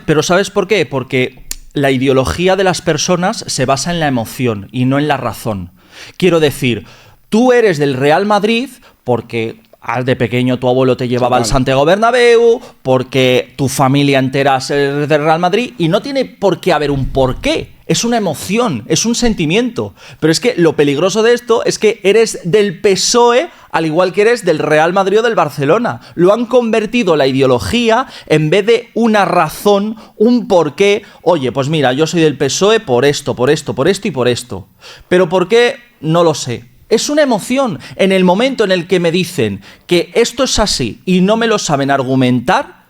Pero ¿sabes por qué? Porque la ideología de las personas se basa en la emoción y no en la razón. Quiero decir, tú eres del Real Madrid porque de pequeño tu abuelo te llevaba al Santiago Bernabéu, porque tu familia entera es del Real Madrid, y no tiene por qué haber un porqué. Es una emoción, es un sentimiento. Pero es que lo peligroso de esto es que eres del PSOE al igual que eres del Real Madrid o del Barcelona. Lo han convertido la ideología en vez de una razón, un porqué. Oye, pues mira, yo soy del PSOE por esto, por esto, por esto y por esto. Pero ¿por qué? No lo sé. Es una emoción. En el momento en el que me dicen que esto es así y no me lo saben argumentar,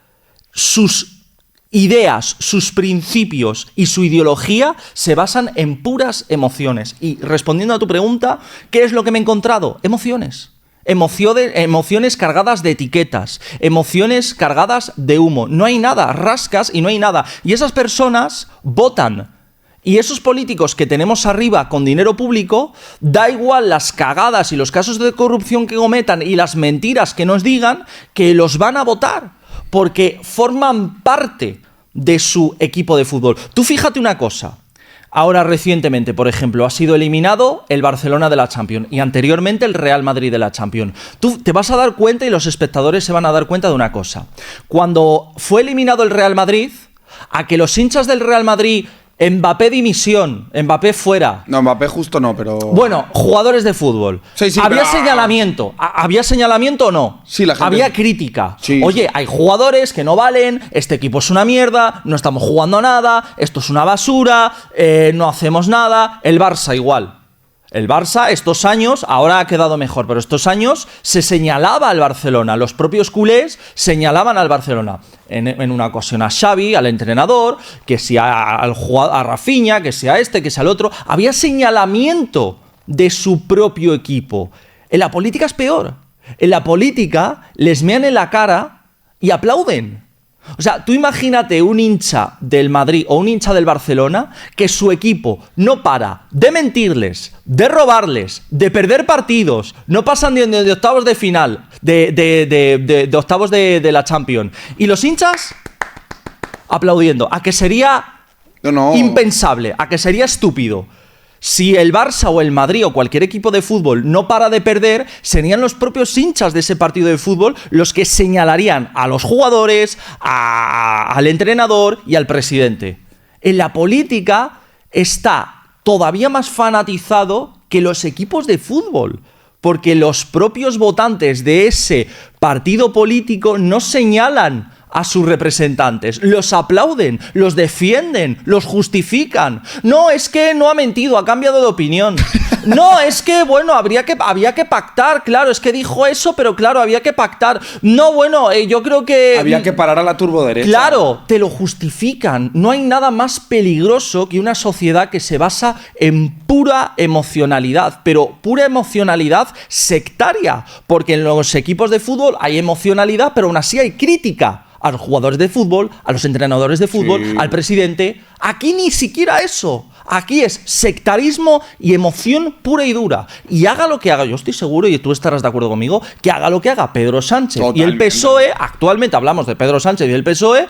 sus ideas, sus principios y su ideología se basan en puras emociones. Y respondiendo a tu pregunta, ¿qué es lo que me he encontrado? Emociones. Emociones cargadas de etiquetas, emociones cargadas de humo. No hay nada, rascas y no hay nada. Y esas personas votan. Y esos políticos que tenemos arriba con dinero público, da igual las cagadas y los casos de corrupción que cometan y las mentiras que nos digan, que los van a votar, porque forman parte de su equipo de fútbol. Tú fíjate una cosa, ahora recientemente, por ejemplo, ha sido eliminado el Barcelona de la Champions y anteriormente el Real Madrid de la Champions. Tú te vas a dar cuenta y los espectadores se van a dar cuenta de una cosa. Cuando fue eliminado el Real Madrid, a que los hinchas del Real Madrid... Mbappé dimisión, Mbappé fuera. No, Mbappé justo no, pero... Bueno, jugadores de fútbol. Sí, ¿Había señalamiento? ¿Había señalamiento o no? Sí, la gente... Había crítica. Sí, Oye, hay jugadores que no valen, este equipo es una mierda, no estamos jugando a nada, esto es una basura, no hacemos nada. El Barça igual. El Barça estos años, ahora ha quedado mejor, pero estos años se señalaba al Barcelona. Los propios culés señalaban al Barcelona. En una ocasión a Xavi, al entrenador, que si a Rafinha, que sea este, que sea el otro. Había señalamiento de su propio equipo. En la política es peor. En la política les mean en la cara y aplauden. O sea, tú imagínate un hincha del Madrid o un hincha del Barcelona que su equipo no para de mentirles, de robarles, de perder partidos, no pasan de octavos de final, de octavos de la Champions. Y los hinchas aplaudiendo. ¿A que sería impensable? ¿A que sería estúpido? Si el Barça o el Madrid o cualquier equipo de fútbol no para de perder, serían los propios hinchas de ese partido de fútbol los que señalarían a los jugadores, al entrenador y al presidente. En la política está todavía más fanatizado que los equipos de fútbol, porque los propios votantes de ese partido político no señalan a sus representantes, los aplauden, los defienden, los justifican. No, es que no ha mentido, ha cambiado de opinión. No, es que, bueno, había que pactar, claro, es que dijo eso, pero claro, había que pactar. No, bueno, yo creo que... Había que parar a la turboderecha. Claro, te lo justifican. No hay nada más peligroso que una sociedad que se basa en pura emocionalidad, pero pura emocionalidad sectaria, porque en los equipos de fútbol hay emocionalidad, pero aún así hay crítica a los jugadores de fútbol, a los entrenadores de fútbol, sí, al presidente. Aquí ni siquiera eso. Aquí es sectarismo y emoción pura y dura. Y haga lo que haga, yo estoy seguro, y tú estarás de acuerdo conmigo, que haga lo que haga Pedro Sánchez. Totalmente. Y el PSOE, actualmente hablamos de Pedro Sánchez y el PSOE,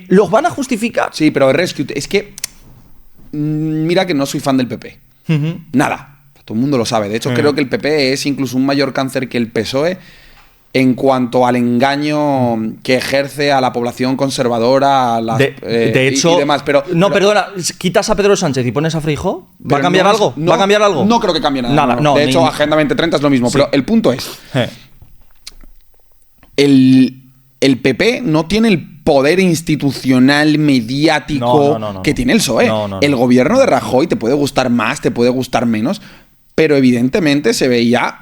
los van a justificar. Sí, pero Rescue, es que mira que no soy fan del PP. Nada. Todo el mundo lo sabe. De hecho, creo que el PP es incluso un mayor cáncer que el PSOE en cuanto al engaño que ejerce a la población conservadora, de hecho, y demás. Pero perdona, quitas a Pedro Sánchez y pones a Feijóo, ¿va a cambiar algo? ¿Va a cambiar algo? No creo que cambie nada. De hecho, Agenda 2030 es lo mismo. Sí. Pero el punto es, el PP no tiene el poder institucional, mediático que tiene el PSOE. El gobierno de Rajoy te puede gustar más, te puede gustar menos, pero evidentemente se veía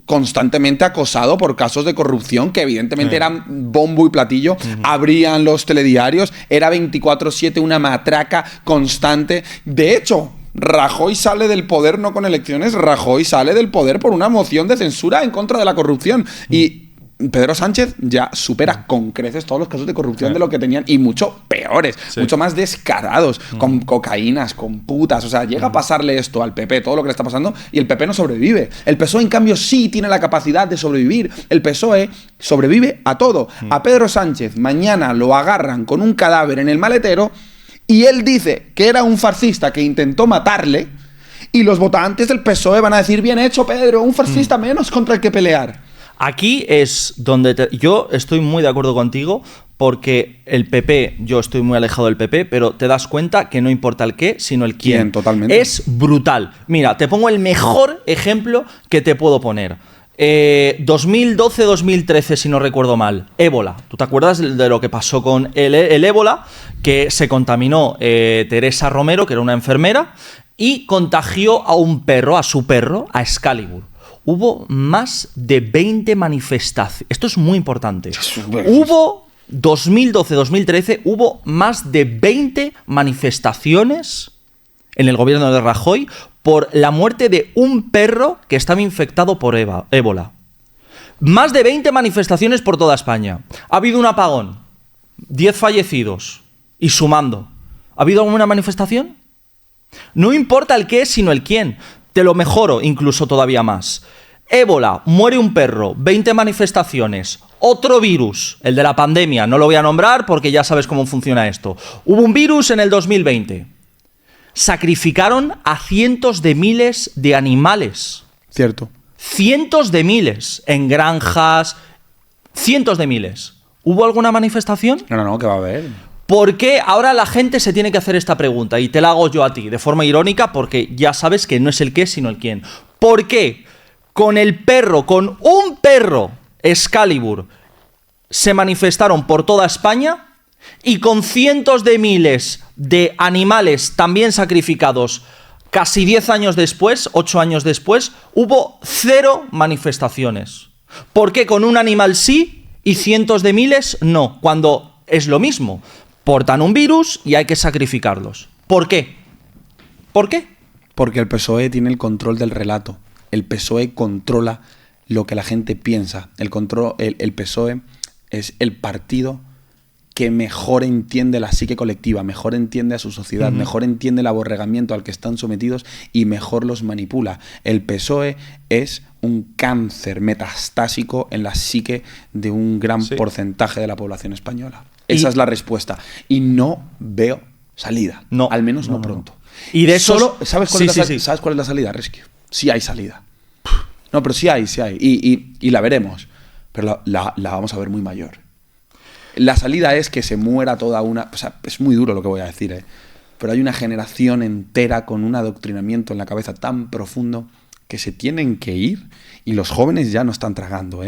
constantemente acosado por casos de corrupción que evidentemente eran bombo y platillo, abrían los telediarios, era 24/7 una matraca constante. De hecho, Rajoy sale del poder no con elecciones, Rajoy sale del poder por una moción de censura en contra de la corrupción. Y Pedro Sánchez ya supera con creces todos los casos de corrupción de lo que tenían, y mucho peores, mucho más descarados, con cocaínas, con putas. O sea, llega a pasarle esto al PP, todo lo que le está pasando, y el PP no sobrevive. El PSOE, en cambio, sí tiene la capacidad de sobrevivir. El PSOE sobrevive a todo. A Pedro Sánchez mañana lo agarran con un cadáver en el maletero y él dice que era un fascista que intentó matarle, y los votantes del PSOE van a decir: bien hecho, Pedro, un fascista menos contra el que pelear. Aquí es donde yo estoy muy de acuerdo contigo, porque el PP, yo estoy muy alejado del PP, pero te das cuenta que no importa el qué, sino el quién. Totalmente. Es brutal. Mira, te pongo el mejor ejemplo que te puedo poner. 2012-2013, si no recuerdo mal, ébola. ¿Tú te acuerdas de lo que pasó con el ébola? Que se contaminó Teresa Romero, que era una enfermera, y contagió a un perro, a su perro, a Excalibur. Hubo más de 20 manifestaciones. Esto es muy importante. Hubo 2012-2013, hubo más de 20 manifestaciones en el gobierno de Rajoy por la muerte de un perro que estaba infectado por ébola. Más de 20 manifestaciones por toda España. Ha habido un apagón, 10 fallecidos y sumando. ¿Ha habido alguna manifestación? No importa el qué, sino el quién. Te lo mejoro incluso todavía más. Ébola, muere un perro, 20 manifestaciones. Otro virus, el de la pandemia, no lo voy a nombrar porque ya sabes cómo funciona esto. Hubo un virus en el 2020. Sacrificaron a cientos de miles de animales. Cierto. Cientos de miles en granjas. Cientos de miles. ¿Hubo alguna manifestación? No, que va a haber. ¿Por qué ahora la gente se tiene que hacer esta pregunta? Y te la hago yo a ti, de forma irónica, porque ya sabes que no es el qué, sino el quién. ¿Por qué con el perro, con un perro, Excalibur, se manifestaron por toda España, y con cientos de miles de animales también sacrificados casi 10 años después, 8 años después, hubo 0 manifestaciones? ¿Por qué con un animal sí y cientos de miles no? Cuando es lo mismo. Portan un virus y hay que sacrificarlos. ¿Por qué? ¿Por qué? Porque el PSOE tiene el control del relato. El PSOE controla lo que la gente piensa. El PSOE es el partido que mejor entiende la psique colectiva, mejor entiende a su sociedad, mejor entiende el aborregamiento al que están sometidos y mejor los manipula. El PSOE es un cáncer metastásico en la psique de un gran porcentaje de la población española. Esa es la respuesta. Y no veo salida. No. Al menos no pronto. Y de eso... ¿Sabes cuál es la salida, Rescue? Sí hay salida. No, pero sí hay. Y la veremos. Pero la vamos a ver muy mayor. La salida es que se muera toda una... O sea, es muy duro lo que voy a decir, pero hay una generación entera con un adoctrinamiento en la cabeza tan profundo que se tienen que ir, y los jóvenes ya no están tragando,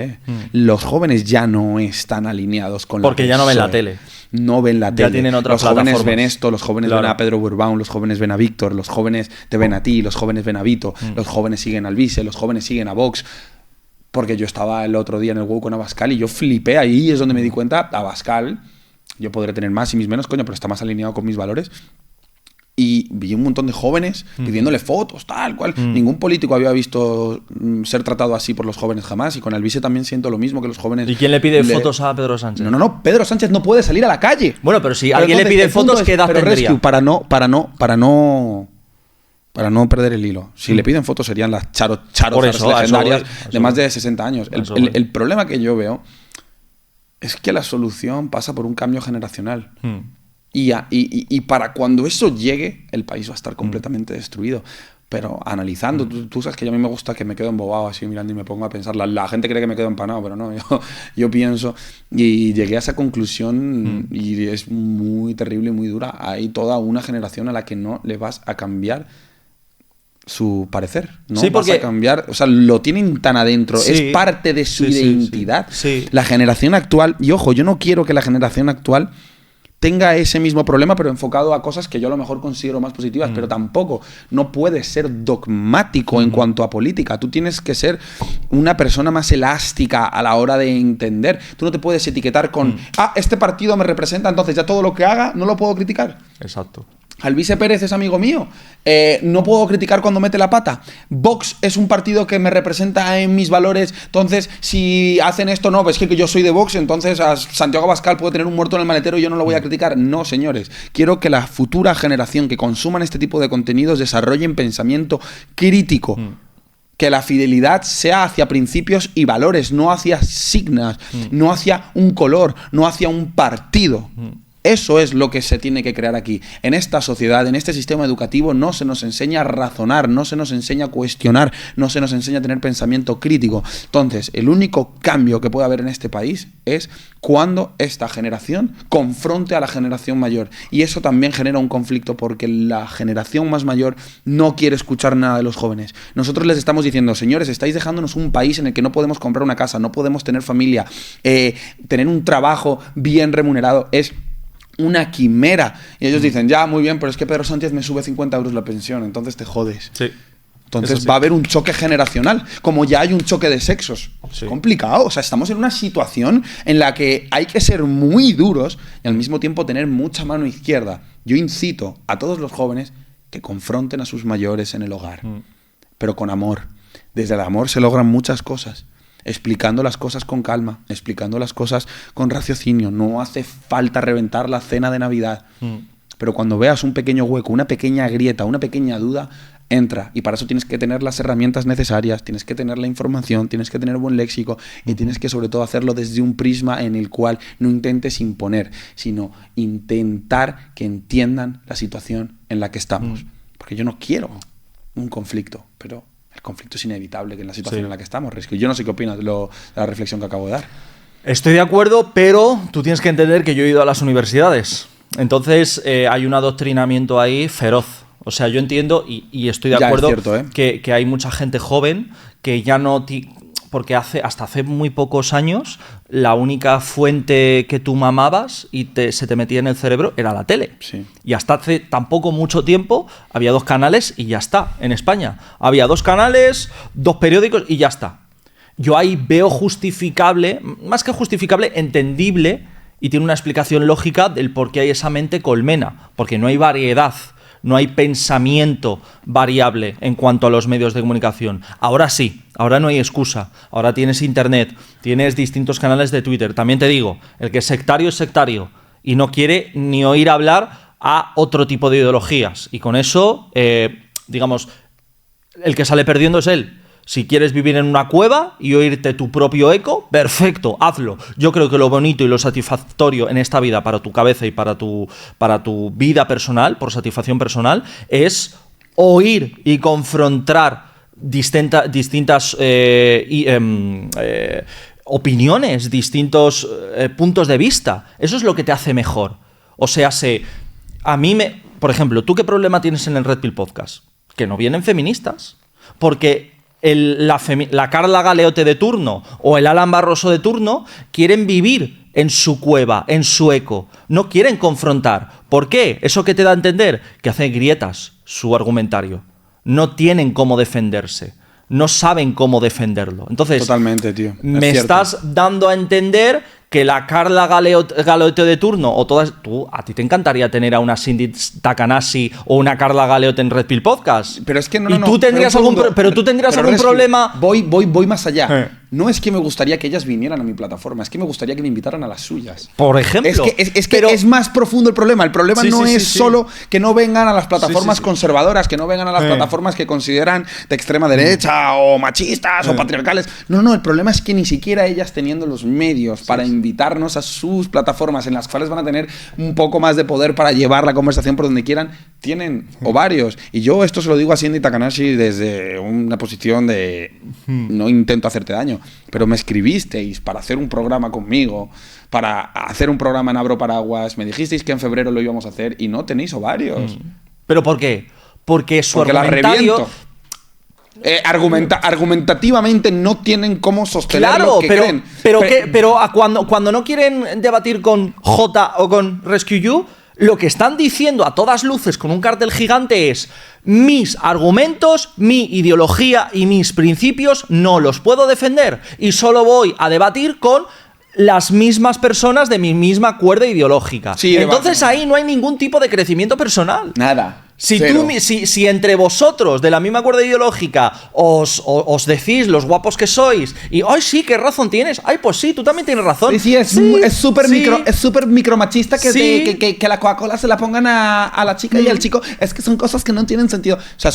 Los jóvenes ya no están alineados con porque ya no ven la tele. No ven la tele. Ya tienen otras Los jóvenes plataformas. ven esto, los jóvenes ven a Pedro Burbaum, los jóvenes ven a Víctor, los jóvenes te ven a ti, los jóvenes ven a Vito, los jóvenes siguen al Vice, los jóvenes siguen a Vox. Porque yo estaba el otro día en el WOW con Abascal y yo flipé, ahí es donde me di cuenta, Abascal, yo podré tener más y mis menos, coño, pero está más alineado con mis valores. Y vi un montón de jóvenes pidiéndole fotos, tal cual. Ningún político había visto ser tratado así por los jóvenes jamás. Y con el Vice también siento lo mismo, que los jóvenes... ¿Y quién le pide fotos a Pedro Sánchez? No. Pedro Sánchez no puede salir a la calle. Bueno, pero si alguien le pide fotos, ¿qué edad tendría? Rescue, para no perder el hilo. Si le piden fotos serían las charos legendarias de más de 60 años. El problema que yo veo es que la solución pasa por un cambio generacional. Y para cuando eso llegue, el país va a estar completamente destruido. Pero analizando, tú sabes que a mí me gusta que me quedo embobado así mirando y me pongo a pensar. La gente cree que me quedo empanado, pero no, yo pienso. Y llegué a esa conclusión y es muy terrible y muy dura. Hay toda una generación a la que no le vas a cambiar su parecer. No vas a cambiar, o sea, lo tienen tan adentro, es parte de su identidad. La generación actual, y ojo, yo no quiero que la generación actual tenga ese mismo problema, pero enfocado a cosas que yo a lo mejor considero más positivas, pero tampoco, no puedes ser dogmático en cuanto a política. Tú tienes que ser una persona más elástica a la hora de entender. Tú no te puedes etiquetar con, este partido me representa, entonces ya todo lo que haga no lo puedo criticar. Exacto. Alvise Pérez es amigo mío. No puedo criticar cuando mete la pata. Vox es un partido que me representa en mis valores. Entonces, si hacen esto, no, pues es que yo soy de Vox, entonces a Santiago Abascal puede tener un muerto en el maletero y yo no lo voy a criticar. No, señores. Quiero que la futura generación que consuman este tipo de contenidos desarrollen pensamiento crítico. Que la fidelidad sea hacia principios y valores, no hacia signas, no hacia un color, no hacia un partido. Eso es lo que se tiene que crear aquí. En esta sociedad, en este sistema educativo, no se nos enseña a razonar, no se nos enseña a cuestionar, no se nos enseña a tener pensamiento crítico. Entonces, el único cambio que puede haber en este país es cuando esta generación confronte a la generación mayor. Y eso también genera un conflicto porque la generación más mayor no quiere escuchar nada de los jóvenes. Nosotros les estamos diciendo, señores, estáis dejándonos un país en el que no podemos comprar una casa, no podemos tener familia, tener un trabajo bien remunerado es una quimera. Y ellos dicen, ya, muy bien, pero es que Pedro Sánchez me sube 50 euros la pensión, entonces te jodes. Sí. Entonces Sí. va a haber un choque generacional, como ya hay un choque de sexos. Sí. Es complicado, o sea, estamos en una situación en la que hay que ser muy duros y al mismo tiempo tener mucha mano izquierda. Yo incito a todos los jóvenes que confronten a sus mayores en el hogar, pero con amor. Desde el amor se logran muchas cosas. Explicando las cosas con calma, explicando las cosas con raciocinio. No hace falta reventar la cena de Navidad. Pero cuando veas un pequeño hueco, una pequeña grieta, una pequeña duda, entra. Y para eso tienes que tener las herramientas necesarias, tienes que tener la información, tienes que tener buen léxico y tienes que sobre todo hacerlo desde un prisma en el cual no intentes imponer, sino intentar que entiendan la situación en la que estamos. Porque yo no quiero un conflicto, pero el conflicto es inevitable que en la situación en la que estamos. Es que yo no sé qué opinas de la reflexión que acabo de dar. Estoy de acuerdo, pero tú tienes que entender que yo he ido a las universidades. Entonces hay un adoctrinamiento ahí feroz. O sea, yo entiendo y estoy de acuerdo que hay mucha gente joven que ya no... Porque hasta hace muy pocos años la única fuente que tú mamabas y se te metía en el cerebro era la tele. Sí. Y hasta hace tampoco mucho tiempo había 2 canales y ya está, en España. Había 2 canales, 2 periódicos y ya está. Yo ahí veo justificable, más que justificable, entendible, y tiene una explicación lógica del por qué hay esa mente colmena. Porque no hay variedad. No hay pensamiento variable en cuanto a los medios de comunicación. Ahora sí, ahora no hay excusa. Ahora tienes internet, tienes distintos canales de Twitter. También te digo, el que es sectario y no quiere ni oír hablar a otro tipo de ideologías. Y con eso, digamos, el que sale perdiendo es él. Si quieres vivir en una cueva y oírte tu propio eco, perfecto, hazlo. Yo creo que lo bonito y lo satisfactorio en esta vida para tu cabeza y para tu vida personal, por satisfacción personal, es oír y confrontar distintas opiniones, distintos puntos de vista. Eso es lo que te hace mejor. O sea, por ejemplo, ¿tú qué problema tienes en el Red Pill Podcast? Que no vienen feministas. Porque la Carla Galeote de turno o el Alan Barroso de turno quieren vivir en su cueva, en su eco. No quieren confrontar. ¿Por qué? ¿Eso qué te da a entender? Que hace grietas su argumentario. No tienen cómo defenderse. No saben cómo defenderlo. Entonces, totalmente, tío. Me estás dando a entender que la Carla Galeote de turno o todas... a ti te encantaría tener a una Cindy Takanashi o una Carla Galeote en Red Pill Podcast. Pero es que no. ¿Y tú tendrías algún problema? Voy más allá. No es que me gustaría que ellas vinieran a mi plataforma, es que me gustaría que me invitaran a las suyas. Por ejemplo. Es que es más profundo el problema. El problema no es solo que no vengan a las plataformas conservadoras, que no vengan a las plataformas que consideran de extrema derecha o machistas o patriarcales. No, el problema es que ni siquiera ellas teniendo los medios para invitarnos a sus plataformas en las cuales van a tener un poco más de poder para llevar la conversación por donde quieran, tienen ovarios. Y yo esto se lo digo a Cindy Takanashi desde una posición de no intento hacerte daño, pero me escribisteis para hacer un programa conmigo, para hacer un programa en Abro Paraguas, me dijisteis que en febrero lo íbamos a hacer y no tenéis ovarios. ¿Pero por qué? Porque la reviento. Argumentativamente no tienen cómo sostener lo que creen. Pero cuando no quieren debatir con J o con Rescue You, lo que están diciendo a todas luces con un cartel gigante es: mis argumentos, mi ideología y mis principios no los puedo defender y solo voy a debatir con las mismas personas de mi misma cuerda ideológica. Sí, entonces ahí no hay ningún tipo de crecimiento personal. Nada. Si, Cero. si entre vosotros, de la misma cuerda ideológica, os decís los guapos que sois, y ¡ay, sí, qué razón tienes! ¡Ay, pues sí, tú también tienes razón! Sí, es súper micromachista que la Coca-Cola se la pongan a la chica y al chico. Es que son cosas que no tienen sentido. O sea,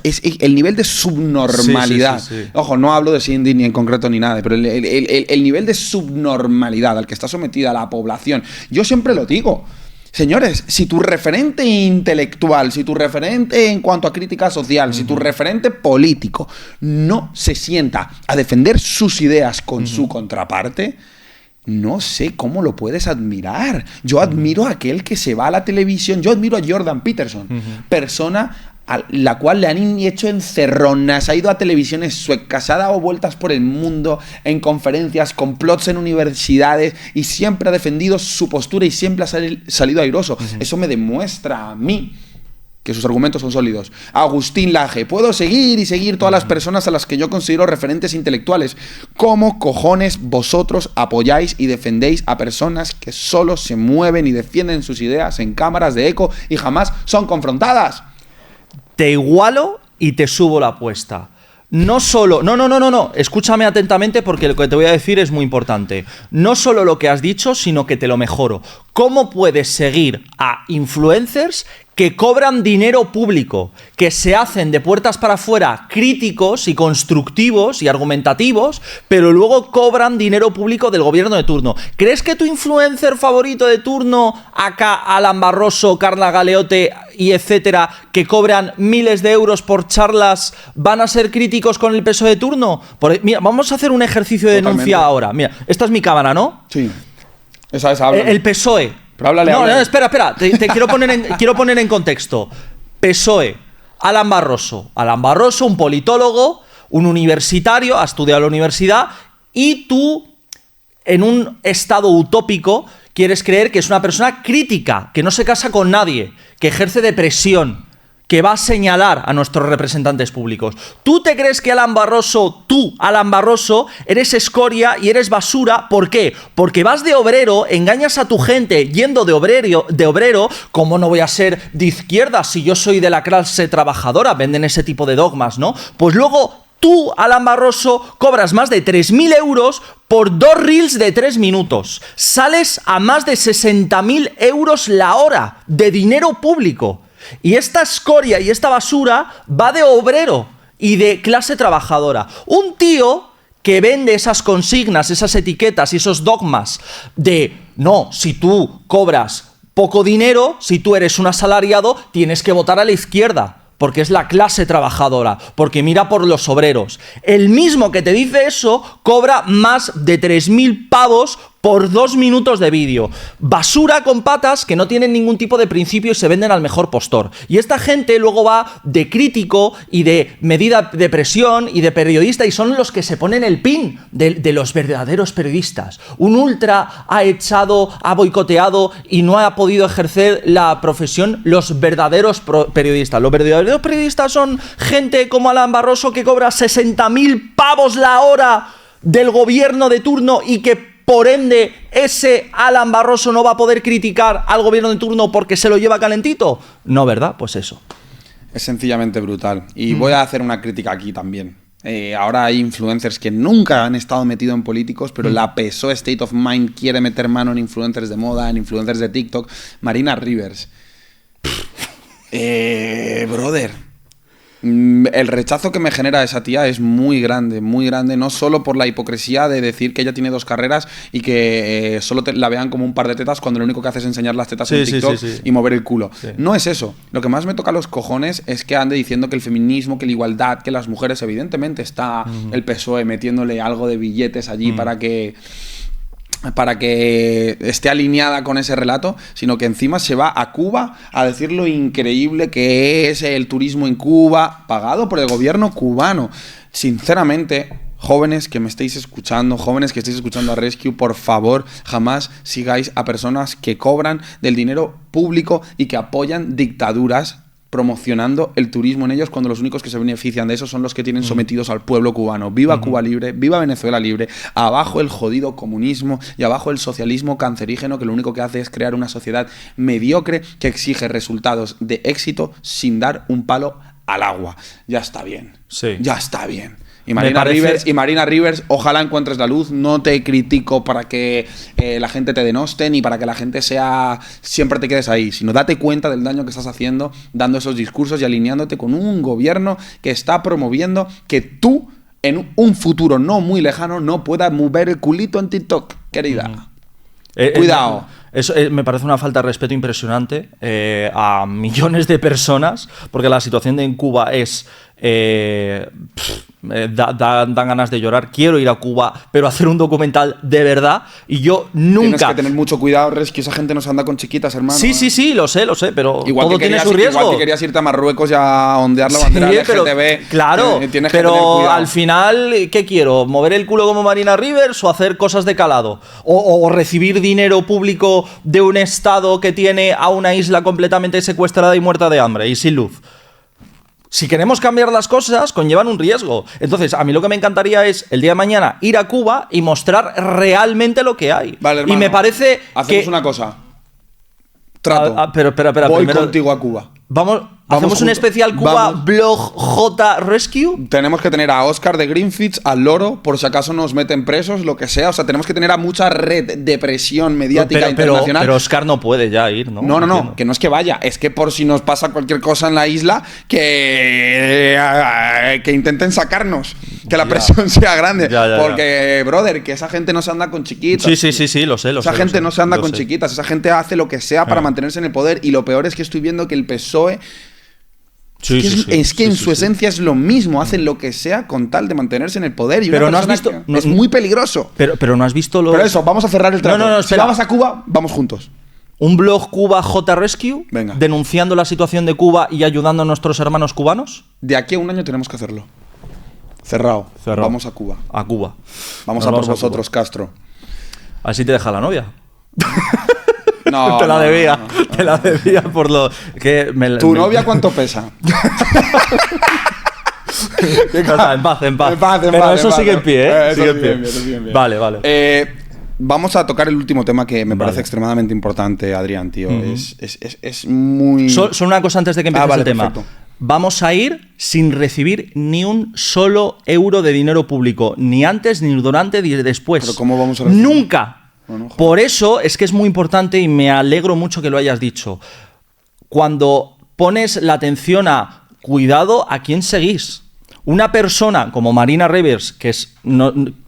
es el nivel de subnormalidad. Sí. Ojo, no hablo de Cindy ni en concreto ni nada, pero el nivel de subnormalidad al que está sometida la población. Yo siempre lo digo. Señores, si tu referente intelectual, si tu referente en cuanto a crítica social, si tu referente político no se sienta a defender sus ideas con su contraparte, no sé cómo lo puedes admirar. Yo admiro a aquel que se va a la televisión, yo admiro a Jordan Peterson, persona a la cual le han hecho encerronas, ha ido a televisiones suecas, ha dado vueltas por el mundo en conferencias, complots en universidades y siempre ha defendido su postura y siempre ha salido airoso. Eso me demuestra a mí que sus argumentos son sólidos. Agustín Laje, puedo seguir y seguir todas las personas a las que yo considero referentes intelectuales. ¿Cómo cojones vosotros apoyáis y defendéis a personas que solo se mueven y defienden sus ideas en cámaras de eco y jamás son confrontadas? Te igualo y te subo la apuesta. No solo... No. Escúchame atentamente porque lo que te voy a decir es muy importante. No solo lo que has dicho, sino que te lo mejoro. ¿Cómo puedes seguir a influencers que cobran dinero público, que se hacen de puertas para afuera críticos y constructivos y argumentativos, pero luego cobran dinero público del gobierno de turno? ¿Crees que tu influencer favorito de turno, acá Alan Barroso, Carla Galeote y etcétera, que cobran miles de euros por charlas, van a ser críticos con el PSOE de turno? Mira, vamos a hacer un ejercicio de denuncia ahora. Mira, esta es mi cámara, ¿no? Sí. Esa es, habla. El PSOE. Pero háblale, háblale. No, espera. Te quiero poner en contexto. PSOE, Alan Barroso, un politólogo, un universitario, ha estudiado en la universidad, y tú, en un estado utópico, quieres creer que es una persona crítica, que no se casa con nadie, que ejerce de presión, que va a señalar a nuestros representantes públicos. ¿Tú te crees que Alan Barroso, eres escoria y eres basura? ¿Por qué? Porque vas de obrero, engañas a tu gente yendo de obrero. ¿Cómo no voy a ser de izquierda si yo soy de la clase trabajadora? Venden ese tipo de dogmas, ¿no? Pues luego tú, Alan Barroso, cobras más de 3.000 euros por 2 reels de 3 minutos. Sales a más de 60.000 euros la hora de dinero público. Y esta escoria y esta basura va de obrero y de clase trabajadora. Un tío que vende esas consignas, esas etiquetas y esos dogmas de no, si tú cobras poco dinero, si tú eres un asalariado, tienes que votar a la izquierda, porque es la clase trabajadora, porque mira por los obreros. El mismo que te dice eso cobra más de 3.000 pavos por 2 minutos de vídeo. Basura con patas que no tienen ningún tipo de principio y se venden al mejor postor. Y esta gente luego va de crítico y de medida de presión y de periodista, y son los que se ponen el pin de los verdaderos periodistas. Un ultra ha boicoteado y no ha podido ejercer la profesión los verdaderos periodistas. Los verdaderos periodistas son gente como Alan Barroso, que cobra 60.000 pavos la hora del gobierno de turno y que por ende ese Alan Barroso no va a poder criticar al gobierno de turno porque se lo lleva calentito. No, ¿verdad? Pues eso. Es sencillamente brutal. Y voy a hacer una crítica aquí también. Ahora hay influencers que nunca han estado metidos en políticos, pero la PSOE State of Mind quiere meter mano en influencers de moda, en influencers de TikTok. Marina Rivers. Brother. El rechazo que me genera esa tía es muy grande, no solo por la hipocresía de decir que ella tiene 2 carreras y que solo la vean como un par de tetas cuando lo único que hace es enseñar las tetas en TikTok y mover el culo. Sí. No es eso. Lo que más me toca los cojones es que ande diciendo que el feminismo, que la igualdad, que las mujeres, evidentemente está el PSOE metiéndole algo de billetes allí para que esté alineada con ese relato, sino que encima se va a Cuba a decir lo increíble que es el turismo en Cuba, pagado por el gobierno cubano. Sinceramente, jóvenes que me estéis escuchando, jóvenes que estéis escuchando a Rescue, por favor, jamás sigáis a personas que cobran del dinero público y que apoyan dictaduras promocionando el turismo en ellos cuando los únicos que se benefician de eso son los que tienen sometidos al pueblo cubano. Viva Cuba libre, viva Venezuela libre, abajo el jodido comunismo y abajo el socialismo cancerígeno que lo único que hace es crear una sociedad mediocre que exige resultados de éxito sin dar un palo al agua. Ya está bien. Sí. Ya está bien. Y Marina Rivers, ojalá encuentres la luz. No te critico para que la gente te denoste ni para que la gente siempre te quedes ahí, sino date cuenta del daño que estás haciendo dando esos discursos y alineándote con un gobierno que está promoviendo que tú en un futuro no muy lejano no puedas mover el culito en TikTok, querida. Cuidado. Eso me parece una falta de respeto impresionante a millones de personas, porque la situación en Cuba es... dan ganas de llorar. Quiero ir a Cuba, pero hacer un documental de verdad. Y yo nunca... Tienes que tener mucho cuidado, Res, que esa gente no se anda con chiquitas, hermano. Sí, lo sé, pero igual todo tiene su riesgo. Igual que querías irte a Marruecos y a ondear la bandera LGTB. Claro, tienes que pero tener cuidado. al final, ¿qué quiero? ¿Mover el culo como Marina Rivers o hacer cosas de calado? O recibir dinero público de un estado que tiene a una isla completamente secuestrada y muerta de hambre y sin luz. Si queremos cambiar las cosas, conllevan un riesgo. Entonces, a mí lo que me encantaría es, el día de mañana, ir a Cuba y mostrar realmente lo que hay. Vale, hermano, y me parece hacemos que... una cosa. Trato. Pero espera. Voy primero... contigo a Cuba. ¿Hacemos un especial Cuba Blog J Rescue? Tenemos que tener a Oscar de Greenfits, al Loro, por si acaso nos meten presos, lo que sea. O sea, tenemos que tener a mucha red de presión mediática internacional. Pero Oscar no puede ya ir, ¿no? No, que no es que vaya, es que por si nos pasa cualquier cosa en la isla, que intenten sacarnos, que la presión sea grande. Porque, brother, que esa gente no se anda con chiquitas. Sí, lo sé. Esa gente no se anda con chiquitas, esa gente hace lo que sea para mantenerse en el poder. Y lo peor es que estoy viendo que el PSOE es que en su esencia es lo mismo, hacen lo que sea con tal de mantenerse en el poder. Y pero una no has visto, es muy peligroso. Pero no has visto lo. Pero eso, vamos a cerrar el trato. No, si vamos a Cuba, vamos juntos. ¿Un blog Cuba J Rescue? Venga. Denunciando la situación de Cuba y ayudando a nuestros hermanos cubanos. De aquí a un año tenemos que hacerlo. Cerrado. Vamos a Cuba. A Cuba. Vamos a por vosotros, Castro. Así te deja la novia. No, te la debía por lo que ¿Tu novia cuánto pesa? En paz. Pero eso sigue en pie, Sigue en pie. Vale. Vamos a tocar el último tema que me parece extremadamente importante, Adrián, tío. Es muy... Solo una cosa antes de que empieces el tema. Perfecto. Vamos a ir sin recibir ni un solo euro de dinero público, ni antes, ni durante, ni después. ¿Pero cómo vamos a recibir? ¡Nunca! Bueno, por eso es que es muy importante y me alegro mucho que lo hayas dicho. Cuando pones la atención a cuidado a quién seguís. Una persona como Marina Rivers, que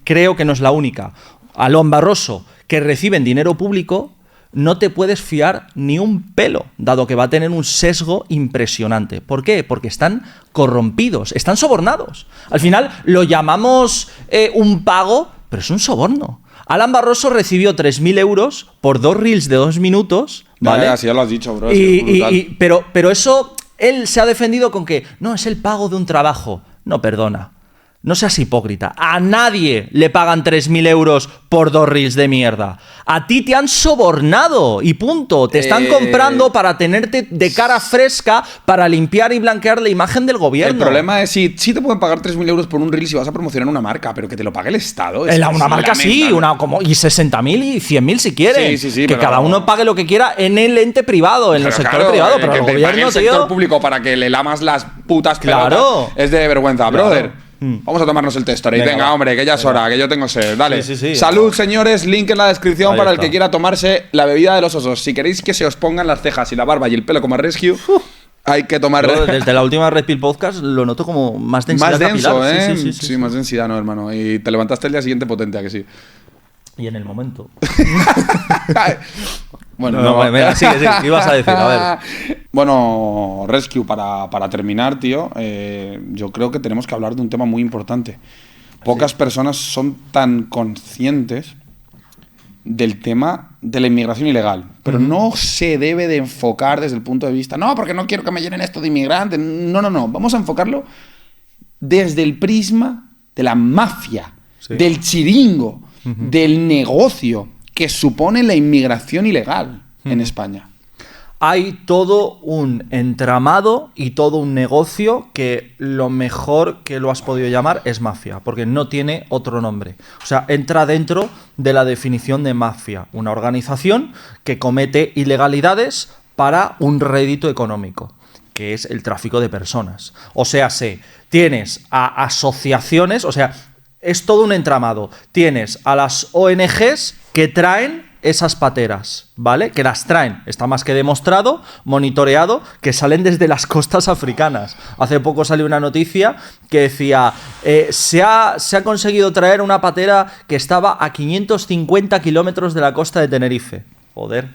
creo que no es la única, Alon Barroso, que reciben dinero público, no te puedes fiar ni un pelo, dado que va a tener un sesgo impresionante. ¿Por qué? Porque están corrompidos, están sobornados. Al final lo llamamos un pago, pero es un soborno. Alan Barroso recibió 3.000 euros por 2 reels de 2 minutos, ¿vale? Así ya lo has dicho, bro. Pero eso, él se ha defendido con que no, es el pago de un trabajo. No, perdona. No seas hipócrita. A nadie le pagan 3.000 euros por 2 reels de mierda. A ti te han sobornado y punto. Te están comprando para tenerte de cara fresca para limpiar y blanquear la imagen del gobierno. El problema es sí te pueden pagar 3.000 euros por un reel si vas a promocionar una marca, pero que te lo pague el Estado. Una marca sí, y 60.000 y 100.000 si quiere. Sí, que cada uno pague lo que quiera en el ente privado, en el sector privado. Pero el gobierno, el sector público para que le lamas las putas pelotas es de vergüenza, brother. Vamos a tomarnos el Testorade. Venga, hombre, que ya es hora, que yo tengo sed. Dale. Salud, señores. Link en la descripción para el que quiera tomarse la bebida de los osos. Si queréis que se os pongan las cejas y la barba y el pelo como a Rescue, hay que tomar... Desde la última Red Pill Podcast lo noto como más densidad. Más denso, capilar. Sí, más densidad, no, hermano. Y te levantaste el día siguiente potente, ¿a que sí? Y en el momento. Bueno, venga, sigue. ¿Qué ibas a decir? A ver. Bueno, Rescue, para terminar, tío, yo creo que tenemos que hablar de un tema muy importante. Pocas personas son tan conscientes del tema de la inmigración ilegal, pero no se debe de enfocar desde el punto de vista, no, porque no quiero que me llenen esto de inmigrantes. No. Vamos a enfocarlo desde el prisma de la mafia, del chiringo, del negocio que supone la inmigración ilegal en España. hay todo un entramado y todo un negocio que lo mejor que lo has podido llamar es mafia, porque no tiene otro nombre. O sea, entra dentro de la definición de mafia, una organización que comete ilegalidades para un rédito económico, que es el tráfico de personas. O sea, tienes a asociaciones, o sea, es todo un entramado. Tienes a las ONGs que traen esas pateras, ¿vale? Que las traen, está más que demostrado, monitoreado, que salen desde las costas africanas. Hace poco salió una noticia que decía, se ha conseguido traer una patera que estaba a 550 kilómetros de la costa de Tenerife. Joder,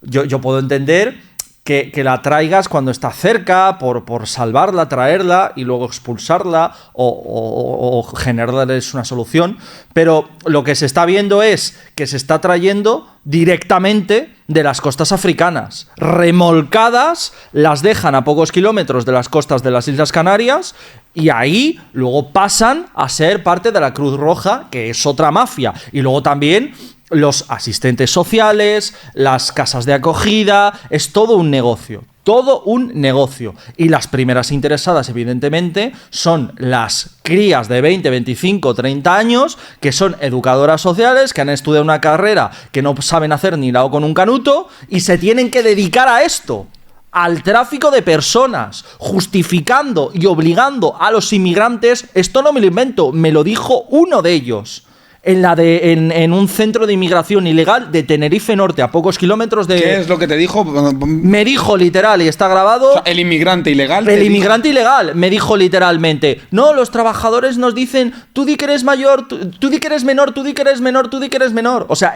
yo puedo entender que la traigas cuando está cerca, por salvarla, traerla y luego expulsarla o generarles una solución, pero lo que se está viendo es que se está trayendo directamente de las costas africanas, remolcadas, las dejan a pocos kilómetros de las costas de las Islas Canarias y ahí luego pasan a ser parte de la Cruz Roja, que es otra mafia, y luego también los asistentes sociales, las casas de acogida, es todo un negocio. Todo un negocio. Y las primeras interesadas, evidentemente, son las crías de 20, 25, 30 años, que son educadoras sociales, que han estudiado una carrera que no saben hacer ni lado con un canuto, y se tienen que dedicar a esto, al tráfico de personas, justificando y obligando a los inmigrantes. Esto no me lo invento, me lo dijo uno de ellos. En un centro de inmigración ilegal de Tenerife Norte, a pocos kilómetros de... ¿Qué es lo que te dijo? Me dijo literal, y está grabado... O sea, el inmigrante ilegal. El inmigrante ilegal me dijo literalmente, no, los trabajadores nos dicen, tú di que eres mayor, tú di que eres menor, tú di que eres menor, tú di que eres menor. O sea,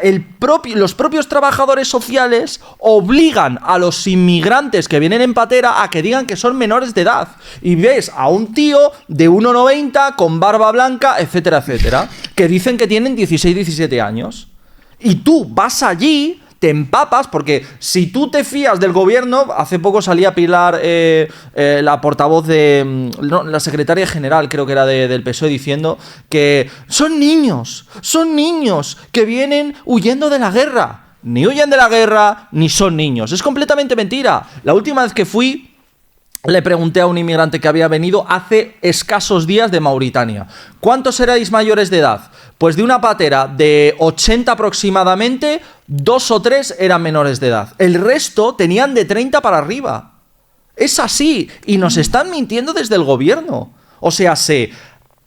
los propios trabajadores sociales obligan a los inmigrantes que vienen en patera a que digan que son menores de edad. Y ves a un tío de 1,90 con barba blanca, etcétera, etcétera, que dicen que tienen 16, 17 años. Y tú vas allí, te empapas, porque si tú te fías del gobierno, hace poco salía Pilar, la portavoz de... la secretaria general, creo que era del PSOE, diciendo que son niños que vienen huyendo de la guerra. Ni huyen de la guerra, ni son niños. Es completamente mentira. La última vez que fui, le pregunté a un inmigrante que había venido hace escasos días de Mauritania, ¿cuántos erais mayores de edad? Pues de una patera de 80 aproximadamente, 2 o 3 eran menores de edad. El resto tenían de 30 para arriba. Es así, y nos están mintiendo desde el gobierno. O sea,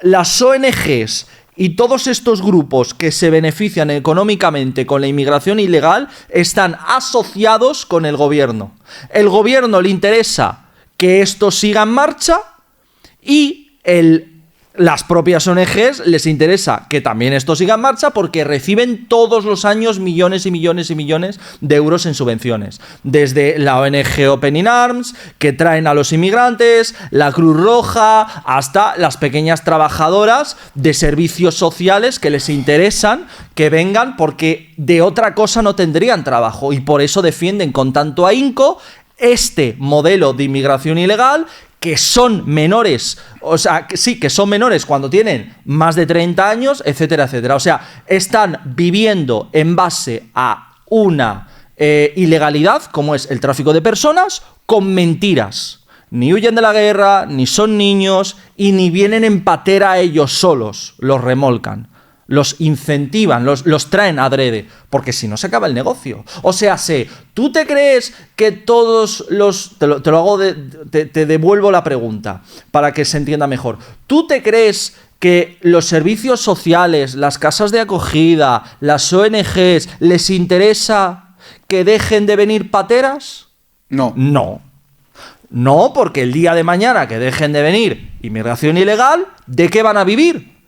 las ONGs y todos estos grupos que se benefician económicamente con la inmigración ilegal están asociados con el gobierno. El gobierno le interesa que esto siga en marcha y las propias ONGs les interesa que también esto siga en marcha porque reciben todos los años millones y millones y millones de euros en subvenciones. Desde la ONG Opening Arms, que traen a los inmigrantes, la Cruz Roja, hasta las pequeñas trabajadoras de servicios sociales que les interesan que vengan porque de otra cosa no tendrían trabajo y por eso defienden con tanto ahínco este modelo de inmigración ilegal, que son menores, o sea, que son menores cuando tienen más de 30 años, etcétera, etcétera. O sea, están viviendo en base a una ilegalidad, como es el tráfico de personas, con mentiras. Ni huyen de la guerra, ni son niños, y ni vienen en patera ellos solos, los remolcan. Los incentivan, los traen adrede, porque si no se acaba el negocio. O sea, ¿tú te crees que todos los... Te lo hago te devuelvo la pregunta para que se entienda mejor. ¿Tú te crees que los servicios sociales, las casas de acogida, las ONGs, les interesa que dejen de venir pateras? No. No, porque el día de mañana que dejen de venir inmigración ilegal, ¿de qué van a vivir?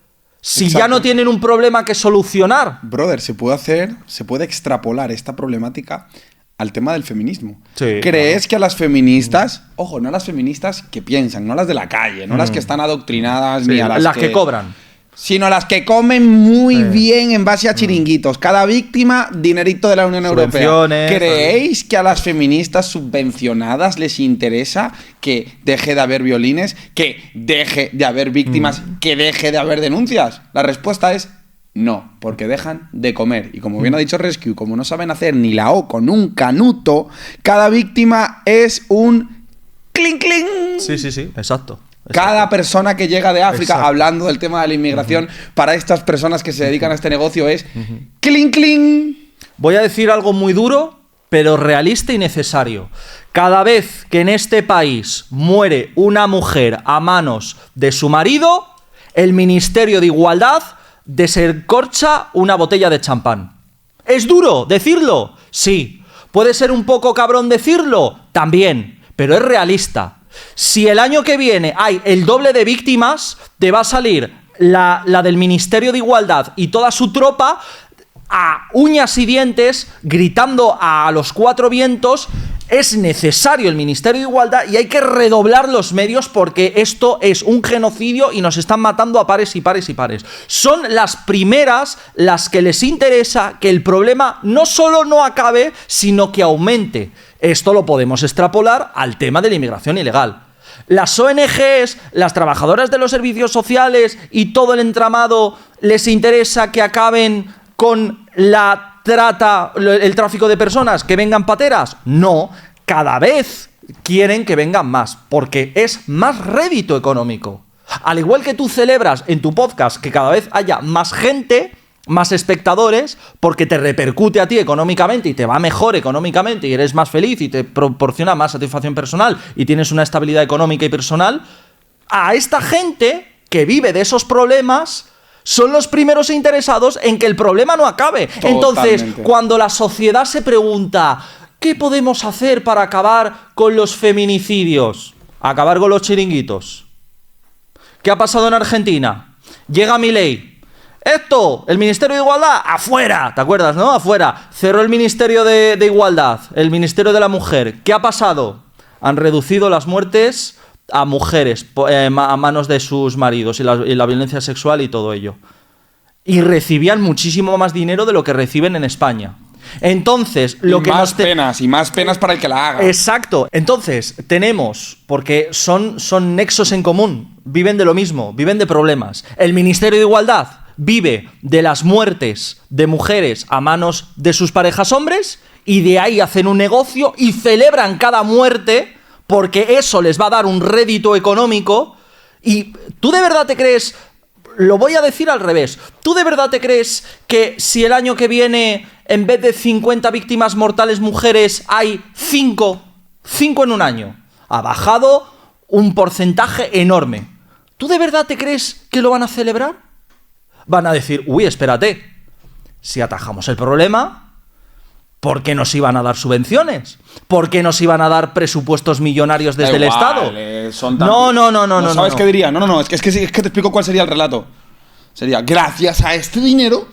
Si Exacto. ya no tienen un problema que solucionar. Brother, se puede extrapolar esta problemática al tema del feminismo. Sí, ¿Crees que a las feministas, ojo, no a las feministas que piensan, no a las de la calle, no a las que están adoctrinadas, Sí, ni a las que cobran, sino a las que comen muy bien en base a chiringuitos? Cada víctima, dinerito de la Unión Europea. Subvenciones, ¿Creéis que a las feministas subvencionadas les interesa que deje de haber violines, que deje de haber víctimas, que deje de haber denuncias? La respuesta es No, porque dejan de comer. Y como bien ha dicho Rescue, como no saben hacer ni la O con un canuto, cada víctima es un clink clink. Sí, exacto. Cada persona que llega de África, Exacto. hablando del tema de la inmigración, para estas personas que se dedican a este negocio es clink clink. Voy a decir algo muy duro, pero realista y necesario. Cada vez que en este país muere una mujer a manos de su marido, el Ministerio de Igualdad desencorcha una botella de champán. ¿Es duro decirlo? Sí. ¿Puede ser un poco cabrón decirlo? También. Pero es realista. Si el año que viene hay el doble de víctimas, te va a salir la del Ministerio de Igualdad y toda su tropa a uñas y dientes, gritando a los cuatro vientos. Es necesario el Ministerio de Igualdad y hay que redoblar los medios porque esto es un genocidio y nos están matando a pares y pares y pares. Son las primeras las que les interesa que el problema no solo no acabe, sino que aumente. Esto lo podemos extrapolar al tema de la inmigración ilegal. Las ONGs, las trabajadoras de los servicios sociales y todo el entramado, ¿les interesa que acaben con la trata, el tráfico de personas, que vengan pateras? No, cada vez quieren que vengan más, porque es más rédito económico. Al igual que tú celebras en tu podcast que cada vez haya más gente, más espectadores, porque te repercute a ti económicamente y te va mejor económicamente y eres más feliz y te proporciona más satisfacción personal y tienes una estabilidad económica y personal, a esta gente que vive de esos problemas son los primeros interesados en que el problema no acabe. Totalmente. Entonces, cuando la sociedad se pregunta ¿qué podemos hacer para acabar con los feminicidios? Acabar con los chiringuitos. ¿Qué ha pasado en Argentina? Llega Milei. Esto, el Ministerio de Igualdad, afuera, ¿te acuerdas, no? Afuera. Cerró el Ministerio de Igualdad, el Ministerio de la Mujer. ¿Qué ha pasado? Han reducido las muertes a mujeres a manos de sus maridos y la violencia sexual y todo ello. Y recibían muchísimo más dinero de lo que reciben en España. Entonces, lo que más penas, y más penas para el que la haga. Exacto. Entonces, tenemos, porque son nexos en común, viven de lo mismo, viven de problemas. El Ministerio de Igualdad vive de las muertes de mujeres a manos de sus parejas hombres y de ahí hacen un negocio y celebran cada muerte porque eso les va a dar un rédito económico. ¿Y tú de verdad te crees? Lo voy a decir al revés. ¿Tú de verdad te crees que si el año que viene, en vez de 50 víctimas mortales mujeres, hay 5 en un año? Ha bajado un porcentaje enorme. ¿Tú de verdad te crees que lo van a celebrar? Van a decir, uy, espérate, si atajamos el problema, ¿por qué nos iban a dar subvenciones? ¿Por qué nos iban a dar presupuestos millonarios desde el Estado? No. ¿Sabes qué diría? No, es que te explico cuál sería el relato. Sería, gracias a este dinero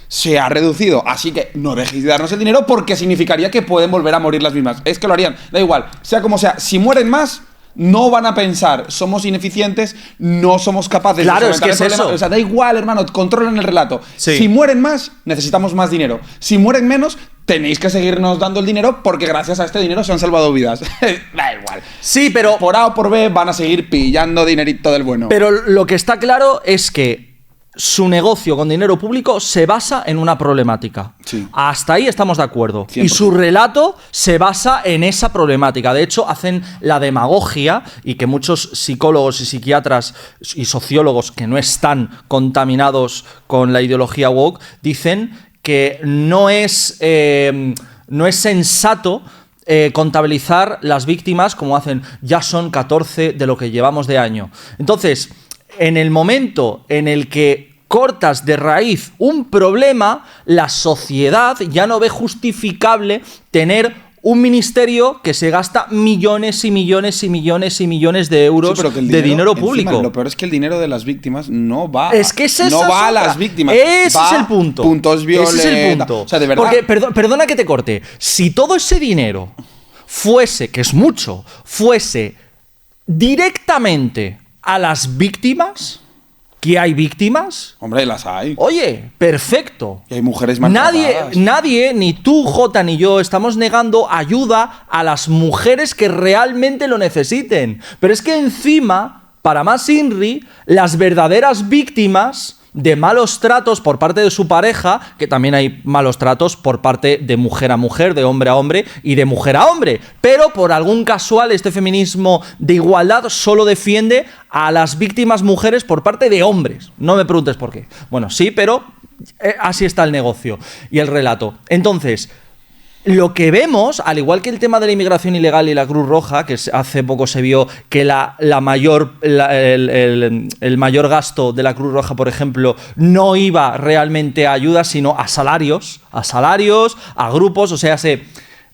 se ha reducido, así que no dejéis de darnos el dinero porque significaría que pueden volver a morir las mismas. Es que lo harían, da igual, sea como sea, si mueren más, no van a pensar, somos ineficientes, no somos capaces de solventar es que el problema. eso. O sea, da igual, hermano, controlen el relato. Sí. Si mueren más, necesitamos más dinero. Si mueren menos, tenéis que seguirnos dando el dinero porque gracias a este dinero se han salvado vidas. Da igual. Sí, pero Por A o por B van a seguir pillando dinerito del bueno. Pero lo que está claro es que su negocio con dinero público se basa en una problemática. Sí. Hasta ahí estamos de acuerdo. 100%. Y su relato se basa en esa problemática. De hecho, hacen la demagogia y que muchos psicólogos y psiquiatras y sociólogos que no están contaminados con la ideología woke dicen que no es sensato contabilizar las víctimas como hacen, ya son 14 de lo que llevamos de año. Entonces, en el momento en el que cortas de raíz un problema, la sociedad ya no ve justificable tener un ministerio que se gasta millones y millones y millones y millones de euros de dinero público. Encima, lo peor es que el dinero de las víctimas no va, es que no va a las víctimas. Ese es el punto. Puntos violetas. Ese es el punto. O sea, de verdad. Porque, perdona que te corte. Si todo ese dinero fuese, que es mucho, fuese directamente a las víctimas, que hay víctimas. Hombre, las hay. Oye, perfecto. Y hay mujeres maltratadas. Nadie, ni tú, Jota, ni yo, estamos negando ayuda a las mujeres que realmente lo necesiten. Pero es que encima, para más Inri, las verdaderas víctimas de malos tratos por parte de su pareja, que también hay malos tratos por parte de mujer a mujer, de hombre a hombre y de mujer a hombre. Pero por algún casual este feminismo de igualdad solo defiende a las víctimas mujeres por parte de hombres. No me preguntes por qué. Bueno, sí, pero así está el negocio y el relato. Entonces, lo que vemos, al igual que el tema de la inmigración ilegal y la Cruz Roja, que hace poco se vio que el mayor gasto de la Cruz Roja, por ejemplo, no iba realmente a ayudas, sino a salarios, a grupos, o sea,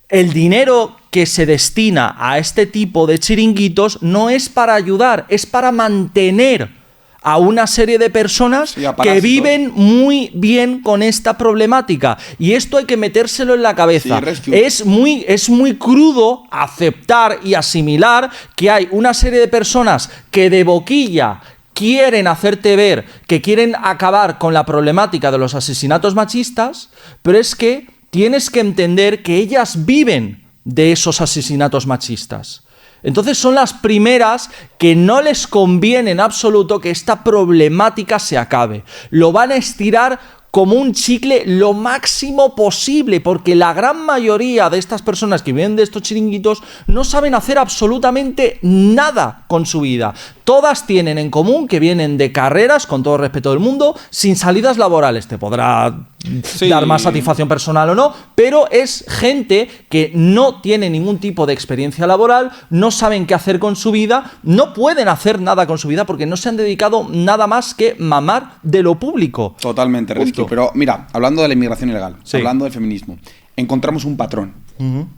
el dinero que se destina a este tipo de chiringuitos no es para ayudar, es para mantener a una serie de personas que viven muy bien con esta problemática. Y esto hay que metérselo en la cabeza. Sí, es muy crudo aceptar y asimilar que hay una serie de personas que de boquilla quieren hacerte ver que quieren acabar con la problemática de los asesinatos machistas, pero es que tienes que entender que ellas viven de esos asesinatos machistas. Entonces son las primeras que no les conviene en absoluto que esta problemática se acabe. Lo van a estirar como un chicle lo máximo posible, porque la gran mayoría de estas personas que viven de estos chiringuitos no saben hacer absolutamente nada con su vida. Todas tienen en común que vienen de carreras, con todo el respeto del mundo, sin salidas laborales. Te podrá dar más satisfacción personal o no, pero es gente que no tiene ningún tipo de experiencia laboral, no saben qué hacer con su vida, no pueden hacer nada con su vida porque no se han dedicado nada más que mamar de lo público. Totalmente, Rescue. Pero mira, hablando de la inmigración ilegal, hablando del feminismo, encontramos un patrón.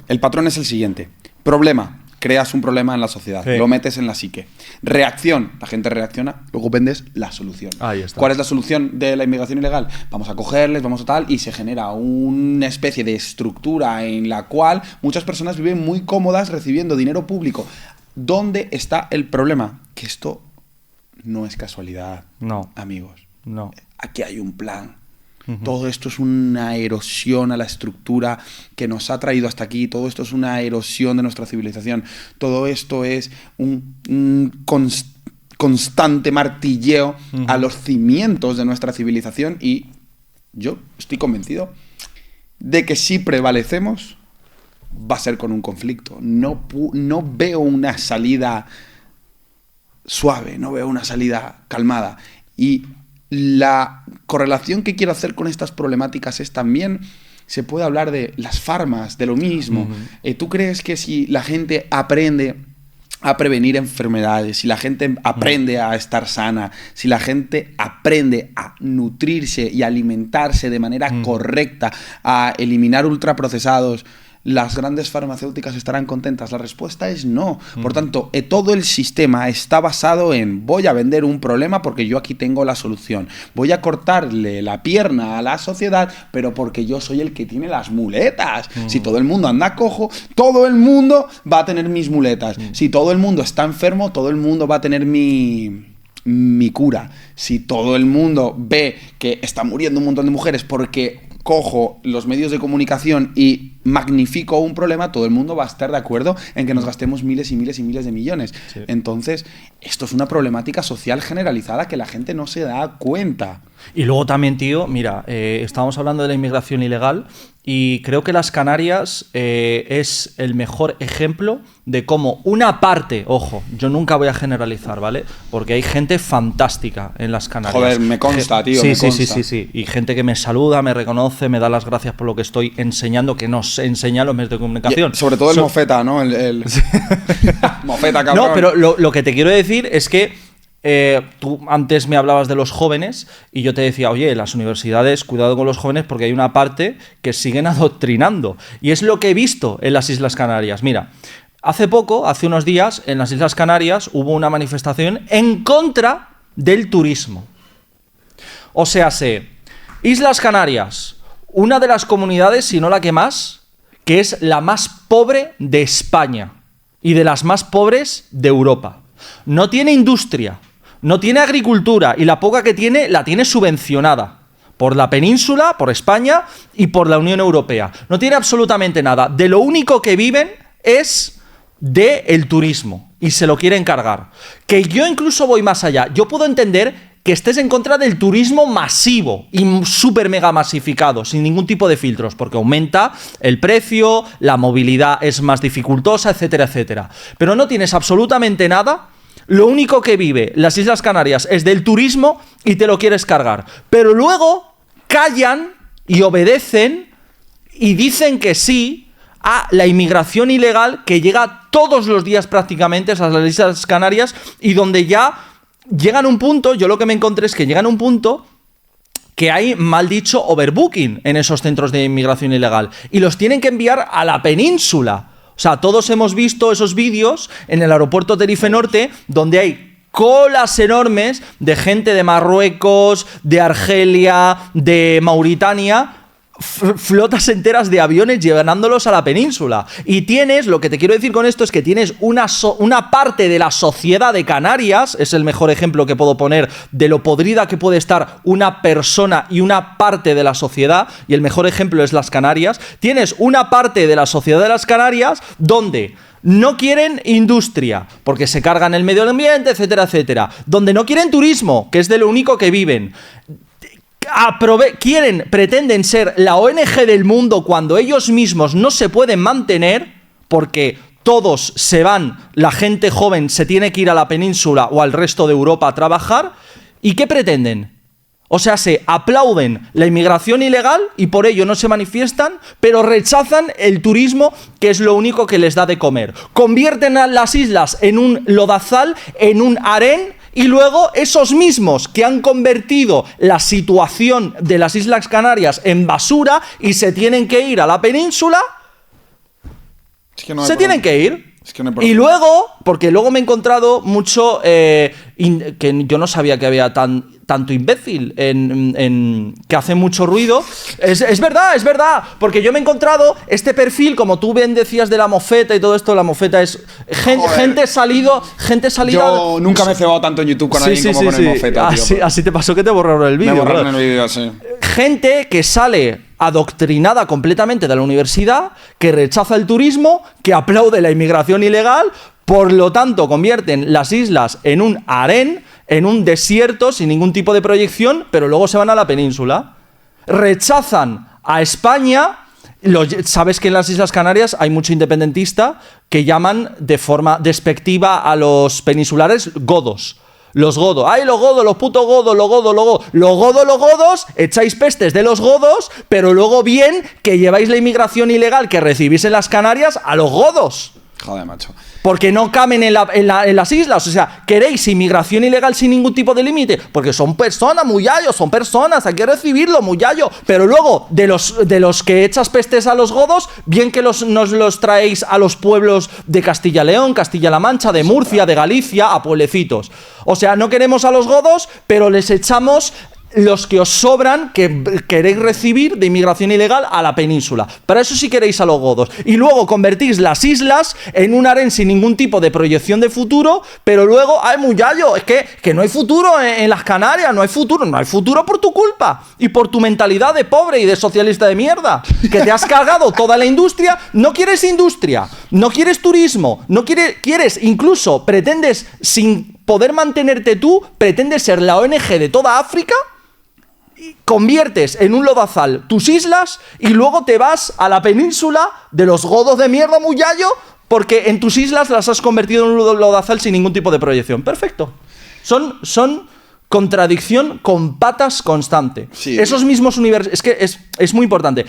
El patrón es el siguiente. Problema. Creas un problema en la sociedad, lo metes en la psique. Reacción, la gente reacciona, luego vendes la solución. Ahí está. ¿Cuál es la solución de la inmigración ilegal? Vamos a cogerles, vamos a tal, y se genera una especie de estructura en la cual muchas personas viven muy cómodas recibiendo dinero público. ¿Dónde está el problema? Que esto no es casualidad, amigos. No. Aquí hay un plan. Todo esto es una erosión a la estructura que nos ha traído hasta aquí. Todo esto es una erosión de nuestra civilización. Todo esto es un constante martilleo a los cimientos de nuestra civilización. Y yo estoy convencido de que si prevalecemos, va a ser con un conflicto. No veo una salida suave, no veo una salida calmada. Y la correlación que quiero hacer con estas problemáticas es también, se puede hablar de las farmas, de lo mismo. ¿Tú crees que si la gente aprende a prevenir enfermedades, si la gente aprende a estar sana, si la gente aprende a nutrirse y alimentarse de manera correcta, a eliminar ultraprocesados, las grandes farmacéuticas estarán contentas? La respuesta es no. Por tanto, todo el sistema está basado en voy a vender un problema porque yo aquí tengo la solución. Voy a cortarle la pierna a la sociedad, pero porque yo soy el que tiene las muletas. Si todo el mundo anda cojo, todo el mundo va a tener mis muletas. Si todo el mundo está enfermo, todo el mundo va a tener mi cura. Si todo el mundo ve que está muriendo un montón de mujeres porque cojo los medios de comunicación y magnifico un problema, todo el mundo va a estar de acuerdo en que nos gastemos miles y miles y miles de millones. Sí. Entonces, esto es una problemática social generalizada que la gente no se da cuenta. Y luego también, tío, mira, estábamos hablando de la inmigración ilegal y creo que las Canarias es el mejor ejemplo de cómo una parte, ojo, yo nunca voy a generalizar, ¿vale? Porque hay gente fantástica en las Canarias. Joder, me consta, tío, sí, me sí, consta. Sí. Y gente que me saluda, me reconoce, me da las gracias por lo que estoy enseñando, que nos enseñan los medios de comunicación. Y sobre todo el mofeta, ¿no? Mofeta, cabrón. No, pero lo que te quiero decir es que tú antes me hablabas de los jóvenes y yo te decía, oye, las universidades, cuidado con los jóvenes porque hay una parte que siguen adoctrinando. Y es lo que he visto en las Islas Canarias. Mira, hace unos días, en las Islas Canarias hubo una manifestación en contra del turismo. O sea, Islas Canarias, una de las comunidades, si no la que más, que es la más pobre de España y de las más pobres de Europa. No tiene industria, no tiene agricultura y la poca que tiene la tiene subvencionada por la península, por España y por la Unión Europea. No tiene absolutamente nada. De lo único que viven es del turismo y se lo quieren cargar. Que yo incluso voy más allá. Yo puedo entender que estés en contra del turismo masivo y súper mega masificado, sin ningún tipo de filtros, porque aumenta el precio, la movilidad es más dificultosa, etcétera, etcétera. Pero no tienes absolutamente nada. Lo único que vive las Islas Canarias es del turismo y te lo quieres cargar. Pero luego callan y obedecen y dicen que sí a la inmigración ilegal que llega todos los días prácticamente a las Islas Canarias y donde ya llegan a un punto, yo lo que me encontré es que llegan a un punto que hay, mal dicho, overbooking en esos centros de inmigración ilegal y los tienen que enviar a la península. O sea, todos hemos visto esos vídeos en el aeropuerto Tenerife Norte donde hay colas enormes de gente de Marruecos, de Argelia, de Mauritania, flotas enteras de aviones llevándolos a la península. Y tienes, lo que te quiero decir con esto es que tienes una parte de la sociedad de Canarias, es el mejor ejemplo que puedo poner de lo podrida que puede estar una persona y una parte de la sociedad, y el mejor ejemplo es las Canarias. Tienes una parte de la sociedad de las Canarias donde no quieren industria, porque se cargan el medio ambiente, etcétera, etcétera. Donde no quieren turismo, que es de lo único que viven. Pretenden ser la ONG del mundo cuando ellos mismos no se pueden mantener porque todos se van, la gente joven se tiene que ir a la península o al resto de Europa a trabajar. ¿Y qué pretenden? O sea, se aplauden la inmigración ilegal y por ello no se manifiestan, pero rechazan el turismo, que es lo único que les da de comer. Convierten a las islas en un lodazal, en un harén. Y luego esos mismos que han convertido la situación de las Islas Canarias en basura y se tienen que ir a la península, se tienen que ir. Y luego, porque luego me he encontrado mucho que yo no sabía que había tanto imbécil que hace mucho ruido. Es verdad, porque yo me he encontrado este perfil, como tú bien decías de la mofeta y todo esto. La mofeta es gente salida. Yo nunca me he cebado tanto en YouTube con alguien como con el mofeta, tío. Así te pasó que te borraron el vídeo. Me borraron el vídeo, sí. Gente que sale adoctrinada completamente de la universidad, que rechaza el turismo, que aplaude la inmigración ilegal, por lo tanto convierten las islas en un harén, en un desierto sin ningún tipo de proyección, pero luego se van a la península. Rechazan a España. Sabes que en las Islas Canarias hay mucho independentista que llaman de forma despectiva a los peninsulares godos. Los godos. ¡Ay, los godos, los putos godos, los godos, los godos! Los godos, echáis pestes de los godos, pero luego bien que lleváis la inmigración ilegal que recibís en las Canarias a los godos. Joder, macho. Porque no caben en las islas. O sea, queréis inmigración ilegal sin ningún tipo de límite. Porque son personas, muyallo, son personas, hay que recibirlo, muyallo. Pero luego, de los que echas pestes a los godos, bien que nos los traéis a los pueblos de Castilla León, Castilla-La Mancha, de Murcia, de Galicia, a pueblecitos. O sea, no queremos a los godos, pero les echamos los que os sobran, que queréis recibir de inmigración ilegal a la península. Para eso sí queréis a los godos. Y luego convertís las islas en un harén sin ningún tipo de proyección de futuro, pero luego, ¡ay, muyallo! Es que no hay futuro en las Canarias, no hay futuro por tu culpa y por tu mentalidad de pobre y de socialista de mierda, que te has cargado toda la industria. No quieres industria, no quieres turismo, no quieres incluso, pretendes, sin poder mantenerte tú, pretendes ser la ONG de toda África. Conviertes en un lodazal tus islas y luego te vas a la península de los godos de mierda, muyallo, porque en tus islas las has convertido en un lodazal sin ningún tipo de proyección. Perfecto. Son contradicción con patas constante. Sí. Esos mismos es que es muy importante.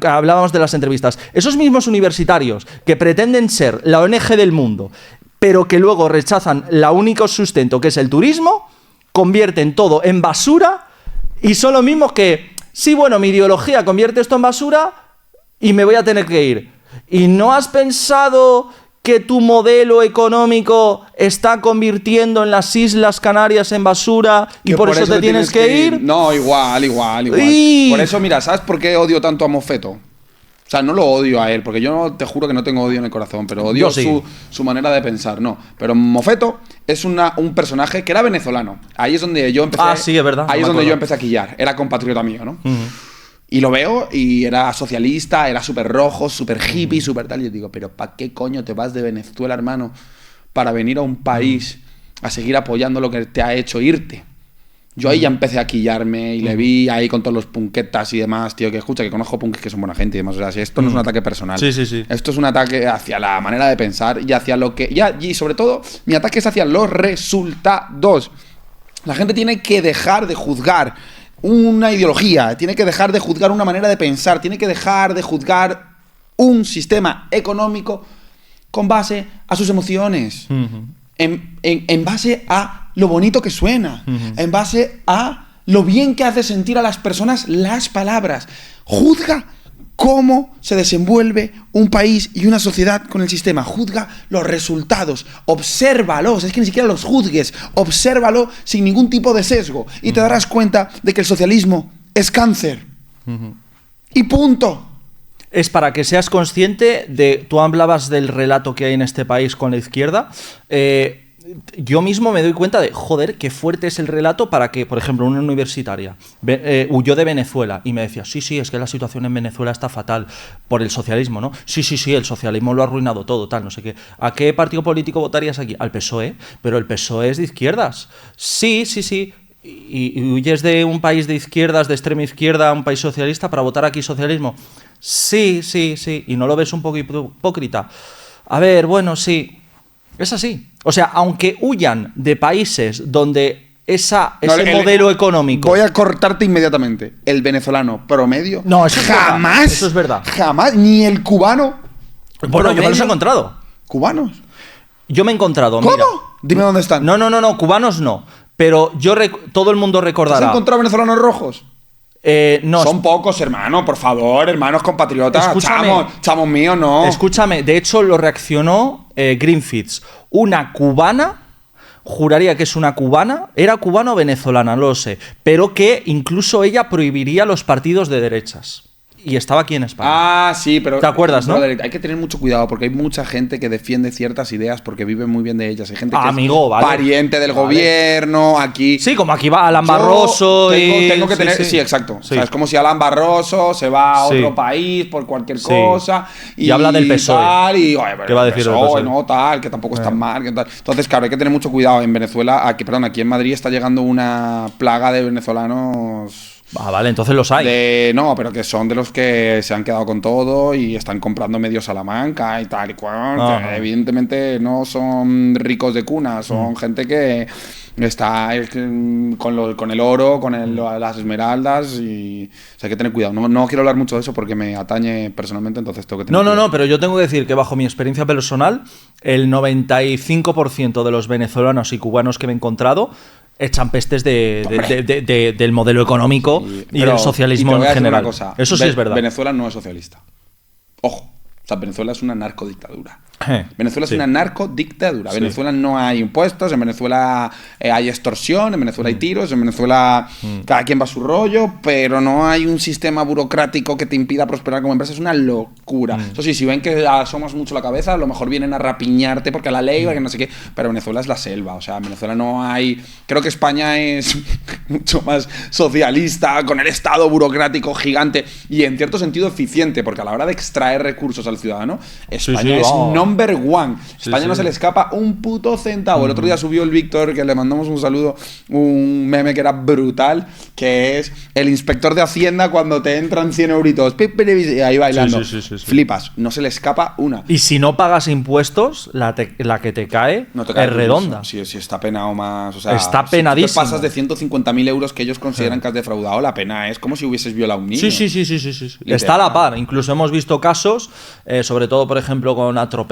Hablábamos de las entrevistas. Esos mismos universitarios que pretenden ser la ONG del mundo, pero que luego rechazan la único sustento que es el turismo, convierten todo en basura. Y son los mismos que, sí, bueno, mi ideología convierte esto en basura y me voy a tener que ir. ¿Y no has pensado que tu modelo económico está convirtiendo en las Islas Canarias en basura y por eso te tienes que ir? No, igual. Por eso, mira, ¿sabes por qué odio tanto a Mofeto? O sea, no lo odio a él, porque yo te juro que no tengo odio en el corazón, pero odio su manera de pensar, no. Pero Mofeto es un personaje que era venezolano. Ahí es donde yo empecé. Sí, es verdad. Ahí es donde yo empecé a quillar. Era compatriota mío, ¿no? Y lo veo y era socialista, era súper rojo, súper hippie, súper tal. Y yo digo, pero ¿para qué coño te vas de Venezuela, hermano? Para venir a un país a seguir apoyando lo que te ha hecho irte. Yo ahí ya empecé a quillarme y le vi ahí con todos los punquetas y demás, tío, que escucha, que conozco punkes que son buena gente y demás. O sea, si esto no es un ataque personal. Sí, sí, sí. Esto es un ataque hacia la manera de pensar y hacia lo que... y sobre todo, mi ataque es hacia los resultados. La gente tiene que dejar de juzgar una ideología, tiene que dejar de juzgar una manera de pensar, tiene que dejar de juzgar un sistema económico con base a sus emociones. En base a lo bonito que suena, en base a lo bien que hace sentir a las personas las palabras. Juzga cómo se desenvuelve un país y una sociedad con el sistema. Juzga los resultados, obsérvalos, es que ni siquiera los juzgues, obsérvalo sin ningún tipo de sesgo y te darás cuenta de que el socialismo es cáncer. Y punto. Es para que seas consciente de... Tú hablabas del relato que hay en este país con la izquierda. Yo mismo me doy cuenta de, joder, qué fuerte es el relato para que, por ejemplo, una universitaria huyó de Venezuela y me decía, sí, es que la situación en Venezuela está fatal por el socialismo, ¿no? Sí, el socialismo lo ha arruinado todo, tal, no sé qué. ¿A qué partido político votarías aquí? Al PSOE, pero el PSOE es de izquierdas. Sí. Y huyes de un país de izquierdas, de extrema izquierda, a un país socialista para votar aquí socialismo. Sí. ¿Y no lo ves un poco hipócrita? A ver, bueno, sí. Es así. O sea, aunque huyan de países donde ese modelo económico... Voy a cortarte inmediatamente. El venezolano promedio... No, eso es jamás. Verdad. Eso es verdad. Jamás. Ni el cubano... Bueno, promedio. yo me los he encontrado. ¿Cubanos? Yo me he encontrado, ¿Cómo? mira. Dime dónde están. No, cubanos no. Pero todo el mundo recordará... ¿Has encontrado venezolanos rojos? No. Son pocos, hermano, por favor, hermanos compatriotas. Escúchame. Chamos míos, no. Escúchame, de hecho lo reaccionó Greenfeeds. Una cubana, juraría que es una cubana, era cubana o venezolana, no lo sé, pero que incluso ella prohibiría los partidos de derechas. Y estaba aquí en España. Ah, sí, pero... ¿Te acuerdas, no? Brother, hay que tener mucho cuidado porque hay mucha gente que defiende ciertas ideas porque vive muy bien de ellas. Hay gente que amigo, es pariente del gobierno, aquí... Sí, como aquí va Alan Barroso tengo que tener... Sí, exacto. Sí. O sea, es como si Alan Barroso se va a otro país por cualquier cosa y habla del PSOE. Tal, y, oye, ¿Qué va a decir el PSOE? No, tal, que tampoco es tan mal. Que tal. Entonces, claro, hay que tener mucho cuidado. En Venezuela, aquí en Madrid está llegando una plaga de venezolanos... Ah, vale, entonces los hay. No, pero que son de los que se han quedado con todo y están comprando medio Salamanca y tal y cual. Que evidentemente no son ricos de cuna, son gente que está con el oro, con las esmeraldas y o sea, hay que tener cuidado. No quiero hablar mucho de eso porque me atañe personalmente, entonces tengo que tener cuidado. No, pero yo tengo que decir que bajo mi experiencia personal, el 95% de los venezolanos y cubanos que me he encontrado echan pestes del modelo económico y del socialismo en general. Eso sí es verdad. Venezuela no es socialista. Ojo. O sea, Venezuela es una narcodictadura. Venezuela es una narcodictadura. En Venezuela no hay impuestos, en Venezuela hay extorsión, en Venezuela hay tiros, en Venezuela cada quien va a su rollo, pero no hay un sistema burocrático que te impida prosperar como empresa. Es una locura. Eso sí, si ven que asomas mucho la cabeza, a lo mejor vienen a rapiñarte porque la ley, que no sé qué, pero Venezuela es la selva. O sea, en Venezuela no hay... Creo que España es mucho más socialista, con el estado burocrático gigante y en cierto sentido eficiente, porque a la hora de extraer recursos al ciudadano, España es number one. España no se le escapa un puto centavo. El otro día subió el Víctor, que le mandamos un saludo, un meme que era brutal, que es el inspector de Hacienda cuando te entran 100 euritos y ahí bailando. Flipas, no se le escapa una. Y si no pagas impuestos, la que te cae, no te cae es redonda. Si está penado más. O sea, está penadísimo. Si te pasas de 150.000 euros que ellos consideran que has defraudado, la pena es como si hubieses violado a un niño. Sí. Está a la par. Incluso hemos visto casos, sobre todo, por ejemplo, con atropellos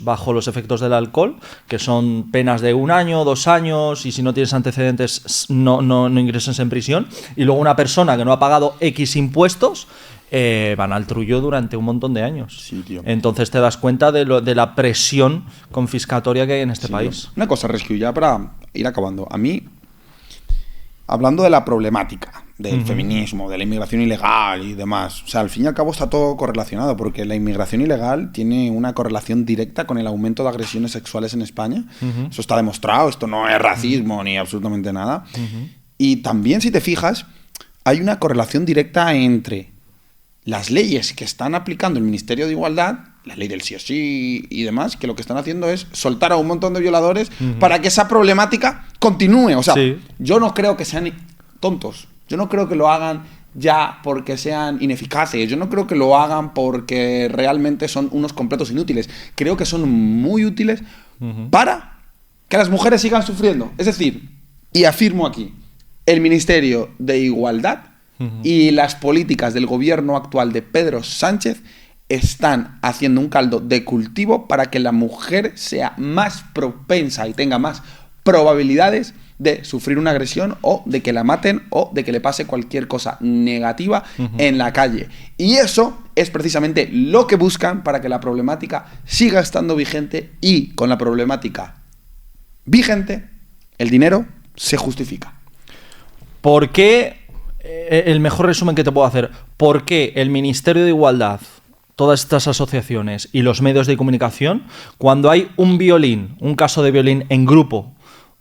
bajo los efectos del alcohol, que son penas de 1 año, 2 años, y si no tienes antecedentes no ingresas en prisión. Y luego una persona que no ha pagado X impuestos van al trullo durante un montón de años. Sí, tío. Entonces te das cuenta de la presión confiscatoria que hay en este país. Tío. Una cosa, Rescue, ya para ir acabando. A mí, hablando de la problemática del feminismo, de la inmigración ilegal y demás, o sea, al fin y al cabo está todo correlacionado, porque la inmigración ilegal tiene una correlación directa con el aumento de agresiones sexuales en España. Eso está demostrado, esto no es racismo ni absolutamente nada. Y también, si te fijas, hay una correlación directa entre las leyes que están aplicando el Ministerio de Igualdad, la ley del sí o sí y demás, que lo que están haciendo es soltar a un montón de violadores para que esa problemática continúe. O sea, yo no creo que sean tontos. Yo no creo que lo hagan ya porque sean ineficaces. Yo no creo que lo hagan porque realmente son unos completos inútiles. Creo que son muy útiles para que las mujeres sigan sufriendo. Es decir, y afirmo aquí, el Ministerio de Igualdad y las políticas del gobierno actual de Pedro Sánchez están haciendo un caldo de cultivo para que la mujer sea más propensa y tenga más probabilidades de sufrir una agresión o de que la maten o de que le pase cualquier cosa negativa en la calle. Y eso es precisamente lo que buscan para que la problemática siga estando vigente, y con la problemática vigente, el dinero se justifica. ¿Por qué, el mejor resumen que te puedo hacer, por qué el Ministerio de Igualdad, todas estas asociaciones y los medios de comunicación, cuando hay un caso de violín en grupo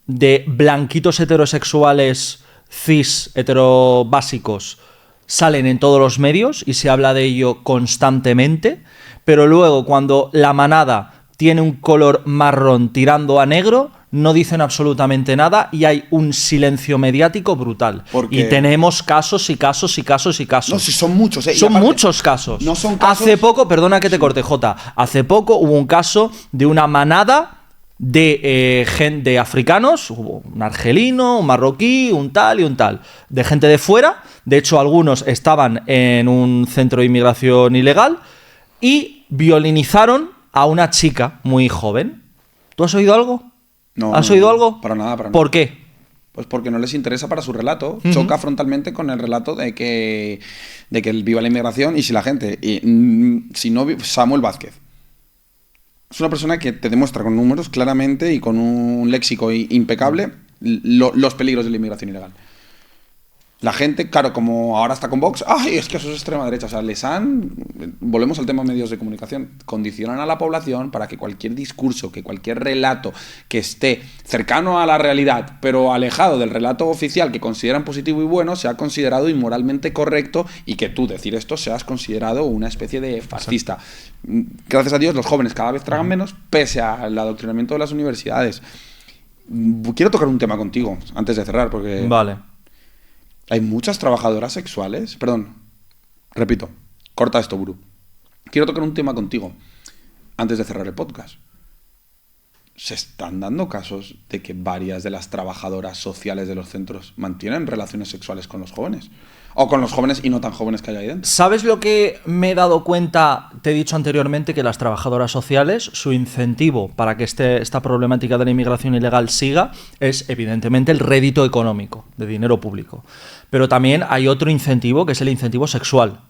de blanquitos heterosexuales cis heterobásicos, salen en todos los medios y se habla de ello constantemente, pero luego cuando la manada tiene un color marrón tirando a negro, no dicen absolutamente nada y hay un silencio mediático brutal? Porque... Y tenemos casos y casos y casos y casos. No, si son muchos. Son aparte, muchos casos. No son casos. Hace poco, perdona que te corte, Jota, hace poco hubo un caso de una manada de gente africanos, hubo un argelino, un marroquí, un tal y un tal, de gente de fuera. De hecho, algunos estaban en un centro de inmigración ilegal y violinizaron a una chica muy joven. ¿Tú has oído algo? No. ¿Has oído algo? Para nada, para nada. ¿Por qué? Pues porque no les interesa para su relato. Choca frontalmente con el relato de que viva la inmigración. Y si la gente... si no, Samuel Vázquez es una persona que te demuestra con números claramente y con un léxico impecable los peligros de la inmigración ilegal. La gente, claro, como ahora está con Vox, ¡ay, es que eso es extrema derecha! O sea, volvemos al tema de medios de comunicación, condicionan a la población para que cualquier discurso, que cualquier relato que esté cercano a la realidad, pero alejado del relato oficial que consideran positivo y bueno, sea considerado inmoralmente correcto, y que tú, decir esto, seas considerado una especie de fascista. Gracias a Dios, los jóvenes cada vez tragan menos, pese al adoctrinamiento de las universidades. Quiero tocar un tema contigo, antes de cerrar, porque... Vale. Hay muchas trabajadoras sexuales... Perdón, repito, corta esto, Bru. Quiero tocar un tema contigo antes de cerrar el podcast. Se están dando casos de que varias de las trabajadoras sociales de los centros mantienen relaciones sexuales con los jóvenes. O con los jóvenes y no tan jóvenes que hay ahí dentro. ¿Sabes lo que me he dado cuenta? Te he dicho anteriormente que las trabajadoras sociales, su incentivo para que esta problemática de la inmigración ilegal siga es evidentemente el rédito económico de dinero público. Pero también hay otro incentivo, que es el incentivo sexual.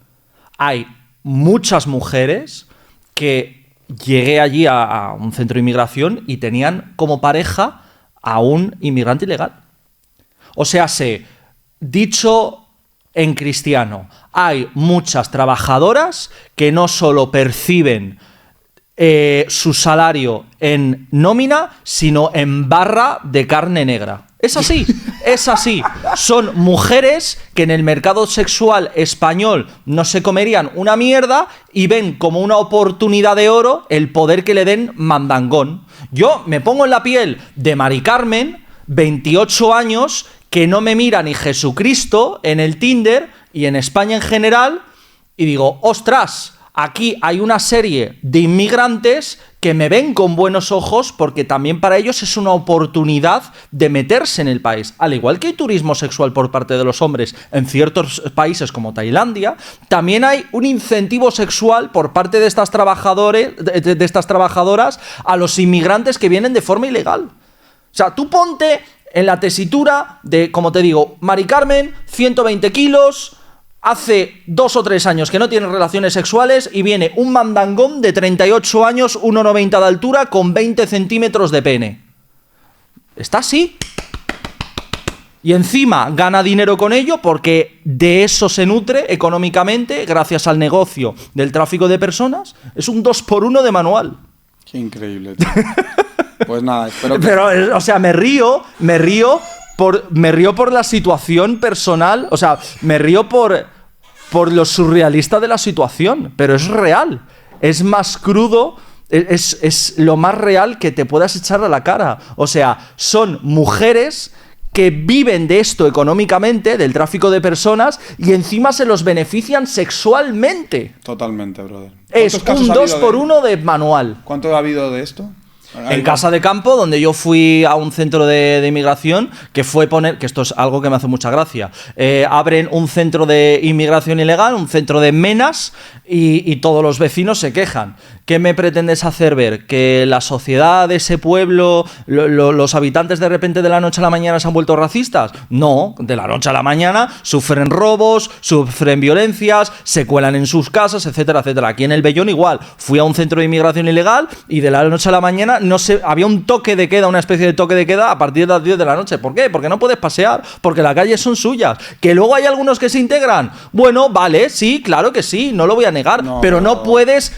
Hay muchas mujeres que llegué allí a un centro de inmigración y tenían como pareja a un inmigrante ilegal. O sea, dicho en cristiano, hay muchas trabajadoras que no solo perciben su salario en nómina, sino en barra de carne negra. Es así, es así. Son mujeres que en el mercado sexual español no se comerían una mierda y ven como una oportunidad de oro el poder que le den mandangón. Yo me pongo en la piel de Mari Carmen, 28 años, que no me mira ni Jesucristo en el Tinder y en España en general, y digo, ostras, aquí hay una serie de inmigrantes que me ven con buenos ojos porque también para ellos es una oportunidad de meterse en el país. Al igual que hay turismo sexual por parte de los hombres en ciertos países como Tailandia, también hay un incentivo sexual por parte de estas trabajadoras a los inmigrantes que vienen de forma ilegal. O sea, tú ponte en la tesitura de, como te digo, Mari Carmen, 120 kilos... Hace 2 o 3 años que no tiene relaciones sexuales y viene un mandangón de 38 años, 1,90 de altura, con 20 centímetros de pene. Está así. Y encima gana dinero con ello porque de eso se nutre económicamente gracias al negocio del tráfico de personas. Es un 2x1 de manual. Qué increíble, tío. Pues nada, espero que... Pero, o sea, me río por la situación personal, o sea, me río por lo surrealista de la situación, pero es real, es más crudo, es lo más real que te puedas echar a la cara. O sea, son mujeres que viven de esto económicamente, del tráfico de personas, y encima se los benefician sexualmente. Totalmente, brother. Es un 2x1 de manual. ¿Cuánto ha habido de esto? En Casa de Campo, donde yo fui a un centro de inmigración, que fue poner, que esto es algo que me hace mucha gracia, abren un centro de inmigración ilegal, un centro de menas, y todos los vecinos se quejan. ¿Qué me pretendes hacer ver? ¿Que la sociedad de ese pueblo, los habitantes de repente de la noche a la mañana se han vuelto racistas? No, de la noche a la mañana sufren robos, sufren violencias, se cuelan en sus casas, etcétera, etcétera. Aquí en el Bellón igual, fui a un centro de inmigración ilegal y de la noche a la mañana había un toque de queda, una especie de toque de queda a partir de las 10 de la noche. ¿Por qué? Porque no puedes pasear, porque las calles son suyas. ¿Que luego hay algunos que se integran? Bueno, vale, sí, claro que sí, no lo voy a negar, pero no puedes,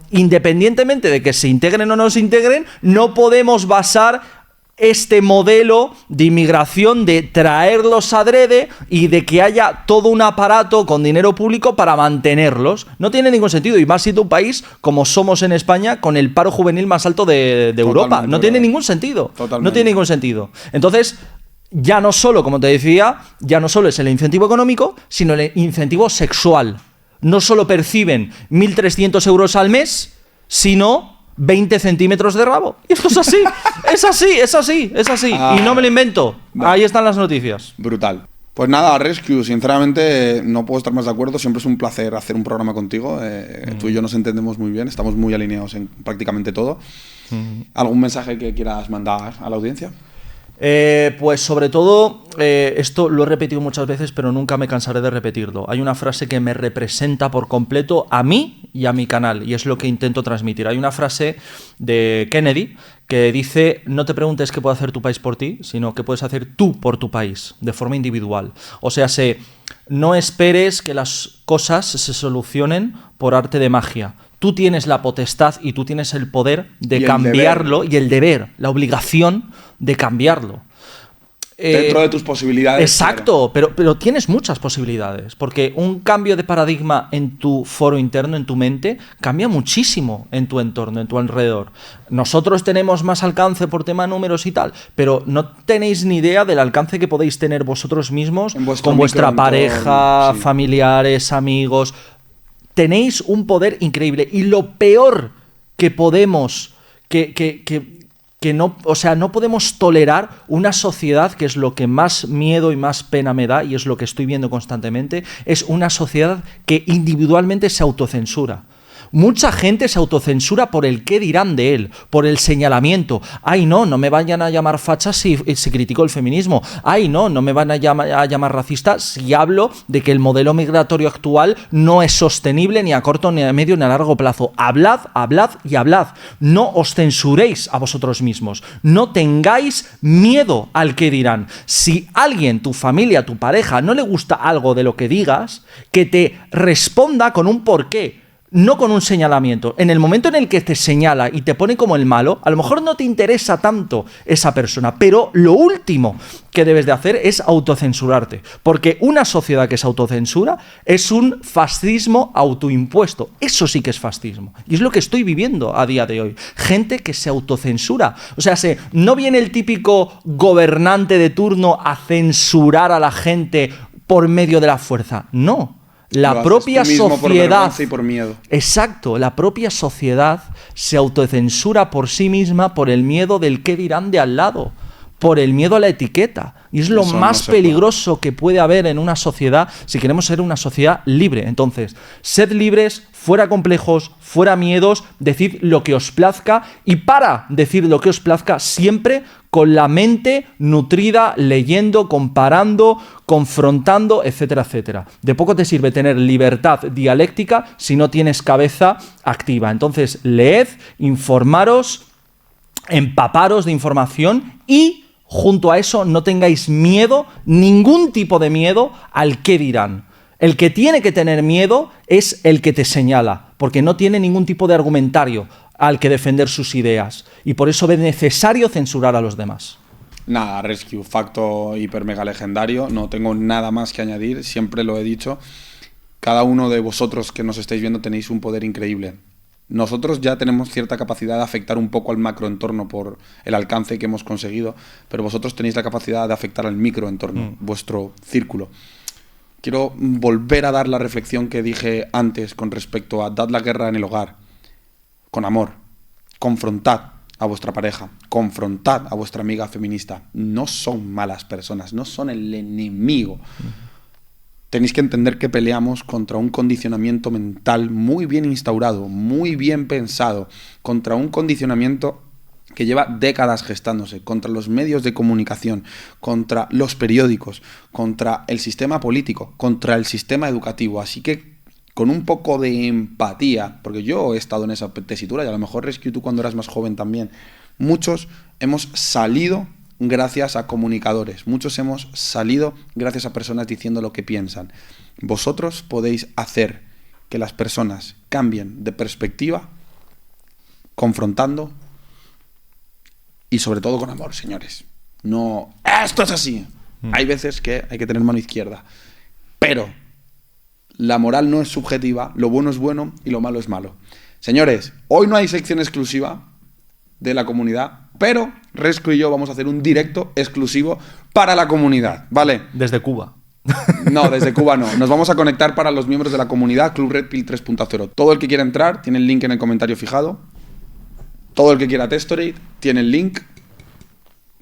independientemente de que se integren o no se integren, no podemos basar este modelo de inmigración de traerlos adrede y de que haya todo un aparato con dinero público para mantenerlos. No tiene ningún sentido, y más siendo un país como somos en España, con el paro juvenil más alto de Europa. No tiene ningún sentido. Totalmente. No tiene ningún sentido. Entonces, ya no solo, como te decía, ya no solo es el incentivo económico, sino el incentivo sexual. No solo perciben 1.300 euros al mes, sino 20 centímetros de rabo. Y esto es así, es así, es así, es así. Y no me lo invento. Ahí están las noticias. Brutal. Pues nada, Rescue, sinceramente no puedo estar más de acuerdo. Siempre es un placer hacer un programa contigo. Tú y yo nos entendemos muy bien, estamos muy alineados en prácticamente todo. ¿Algún mensaje que quieras mandar a la audiencia? Pues sobre todo, esto lo he repetido muchas veces, pero nunca me cansaré de repetirlo. Hay una frase que me representa por completo a mí y a mi canal, y es lo que intento transmitir. Hay una frase de Kennedy que dice: no te preguntes qué puede hacer tu país por ti, sino qué puedes hacer tú por tu país, de forma individual. O sea, no esperes que las cosas se solucionen por arte de magia. Tú tienes la potestad y tú tienes el poder de cambiarlo, y el deber, la obligación de cambiarlo. Dentro de tus posibilidades. Exacto, pero tienes muchas posibilidades, porque un cambio de paradigma en tu foro interno, en tu mente, cambia muchísimo en tu entorno, en tu alrededor. Nosotros tenemos más alcance por tema números y tal, pero no tenéis ni idea del alcance que podéis tener vosotros mismos con vuestra pareja, familiares, amigos. Tenéis un poder increíble, y lo peor que podemos, no podemos tolerar una sociedad, que es lo que más miedo y más pena me da, y es lo que estoy viendo constantemente, es una sociedad que individualmente se autocensura. Mucha gente se autocensura por el qué dirán de él, por el señalamiento. Ay, no me vayan a llamar facha si critico el feminismo. Ay, no me van a llamar racista si hablo de que el modelo migratorio actual no es sostenible ni a corto, ni a medio, ni a largo plazo. Hablad, hablad y hablad. No os censuréis a vosotros mismos. No tengáis miedo al qué dirán. Si alguien, tu familia, tu pareja, no le gusta algo de lo que digas, que te responda con un porqué. No con un señalamiento. En el momento en el que te señala y te pone como el malo, a lo mejor no te interesa tanto esa persona, pero lo último que debes de hacer es autocensurarte, porque una sociedad que se autocensura es un fascismo autoimpuesto. Eso sí que es fascismo, y es lo que estoy viviendo a día de hoy. Gente que se autocensura. O sea, no viene el típico gobernante de turno a censurar a la gente por medio de la fuerza. No. La propia sociedad, y por miedo. Exacto, la propia sociedad se autocensura por sí misma por el miedo del qué dirán de al lado, por el miedo a la etiqueta. Y es lo más peligroso que puede haber en una sociedad si queremos ser una sociedad libre. Entonces, sed libres, fuera complejos, fuera miedos, decid lo que os plazca, y para decir lo que os plazca siempre con la mente nutrida, leyendo, comparando, confrontando, etcétera, etcétera. De poco te sirve tener libertad dialéctica si no tienes cabeza activa. Entonces, leed, informaros, empaparos de información, y junto a eso no tengáis miedo, ningún tipo de miedo al qué dirán. El que tiene que tener miedo es el que te señala, porque no tiene ningún tipo de argumentario al que defender sus ideas, y por eso es necesario censurar a los demás. Nada, Rescue, facto hiper mega legendario, no tengo nada más que añadir, siempre lo he dicho. Cada uno de vosotros que nos estáis viendo tenéis un poder increíble. Nosotros ya tenemos cierta capacidad de afectar un poco al macroentorno por el alcance que hemos conseguido, pero vosotros tenéis la capacidad de afectar al microentorno, vuestro círculo. Quiero volver a dar la reflexión que dije antes con respecto a dad la guerra en el hogar, con amor, confrontad a vuestra pareja, confrontad a vuestra amiga feminista. No son malas personas, no son el enemigo. Tenéis que entender que peleamos contra un condicionamiento mental muy bien instaurado, muy bien pensado, contra un condicionamiento que lleva décadas gestándose, contra los medios de comunicación, contra los periódicos, contra el sistema político, contra el sistema educativo. Así que con un poco de empatía, porque yo he estado en esa tesitura y a lo mejor Rescue tú cuando eras más joven también, muchos hemos salido gracias a comunicadores, muchos hemos salido gracias a personas diciendo lo que piensan. Vosotros podéis hacer que las personas cambien de perspectiva confrontando y sobre todo con amor, señores. No, esto es así. Hay veces que hay que tener mano izquierda, pero la moral no es subjetiva, lo bueno es bueno y lo malo es malo. Señores, hoy no hay sección exclusiva de la comunidad, pero Rescue y yo vamos a hacer un directo exclusivo para la comunidad, ¿vale? Desde Cuba. No, desde Cuba no. Nos vamos a conectar para los miembros de la comunidad Club Red Pill 3.0. Todo el que quiera entrar tiene el link en el comentario fijado. Todo el que quiera Testorate tiene el link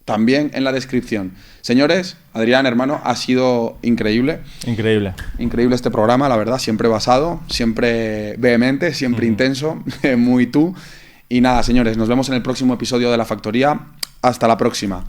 también en la descripción. Señores, Adrián, hermano, ha sido increíble. Increíble. Increíble este programa, la verdad. Siempre basado, siempre vehemente, siempre intenso, muy tú. Y nada, señores, nos vemos en el próximo episodio de La Factoría. Hasta la próxima.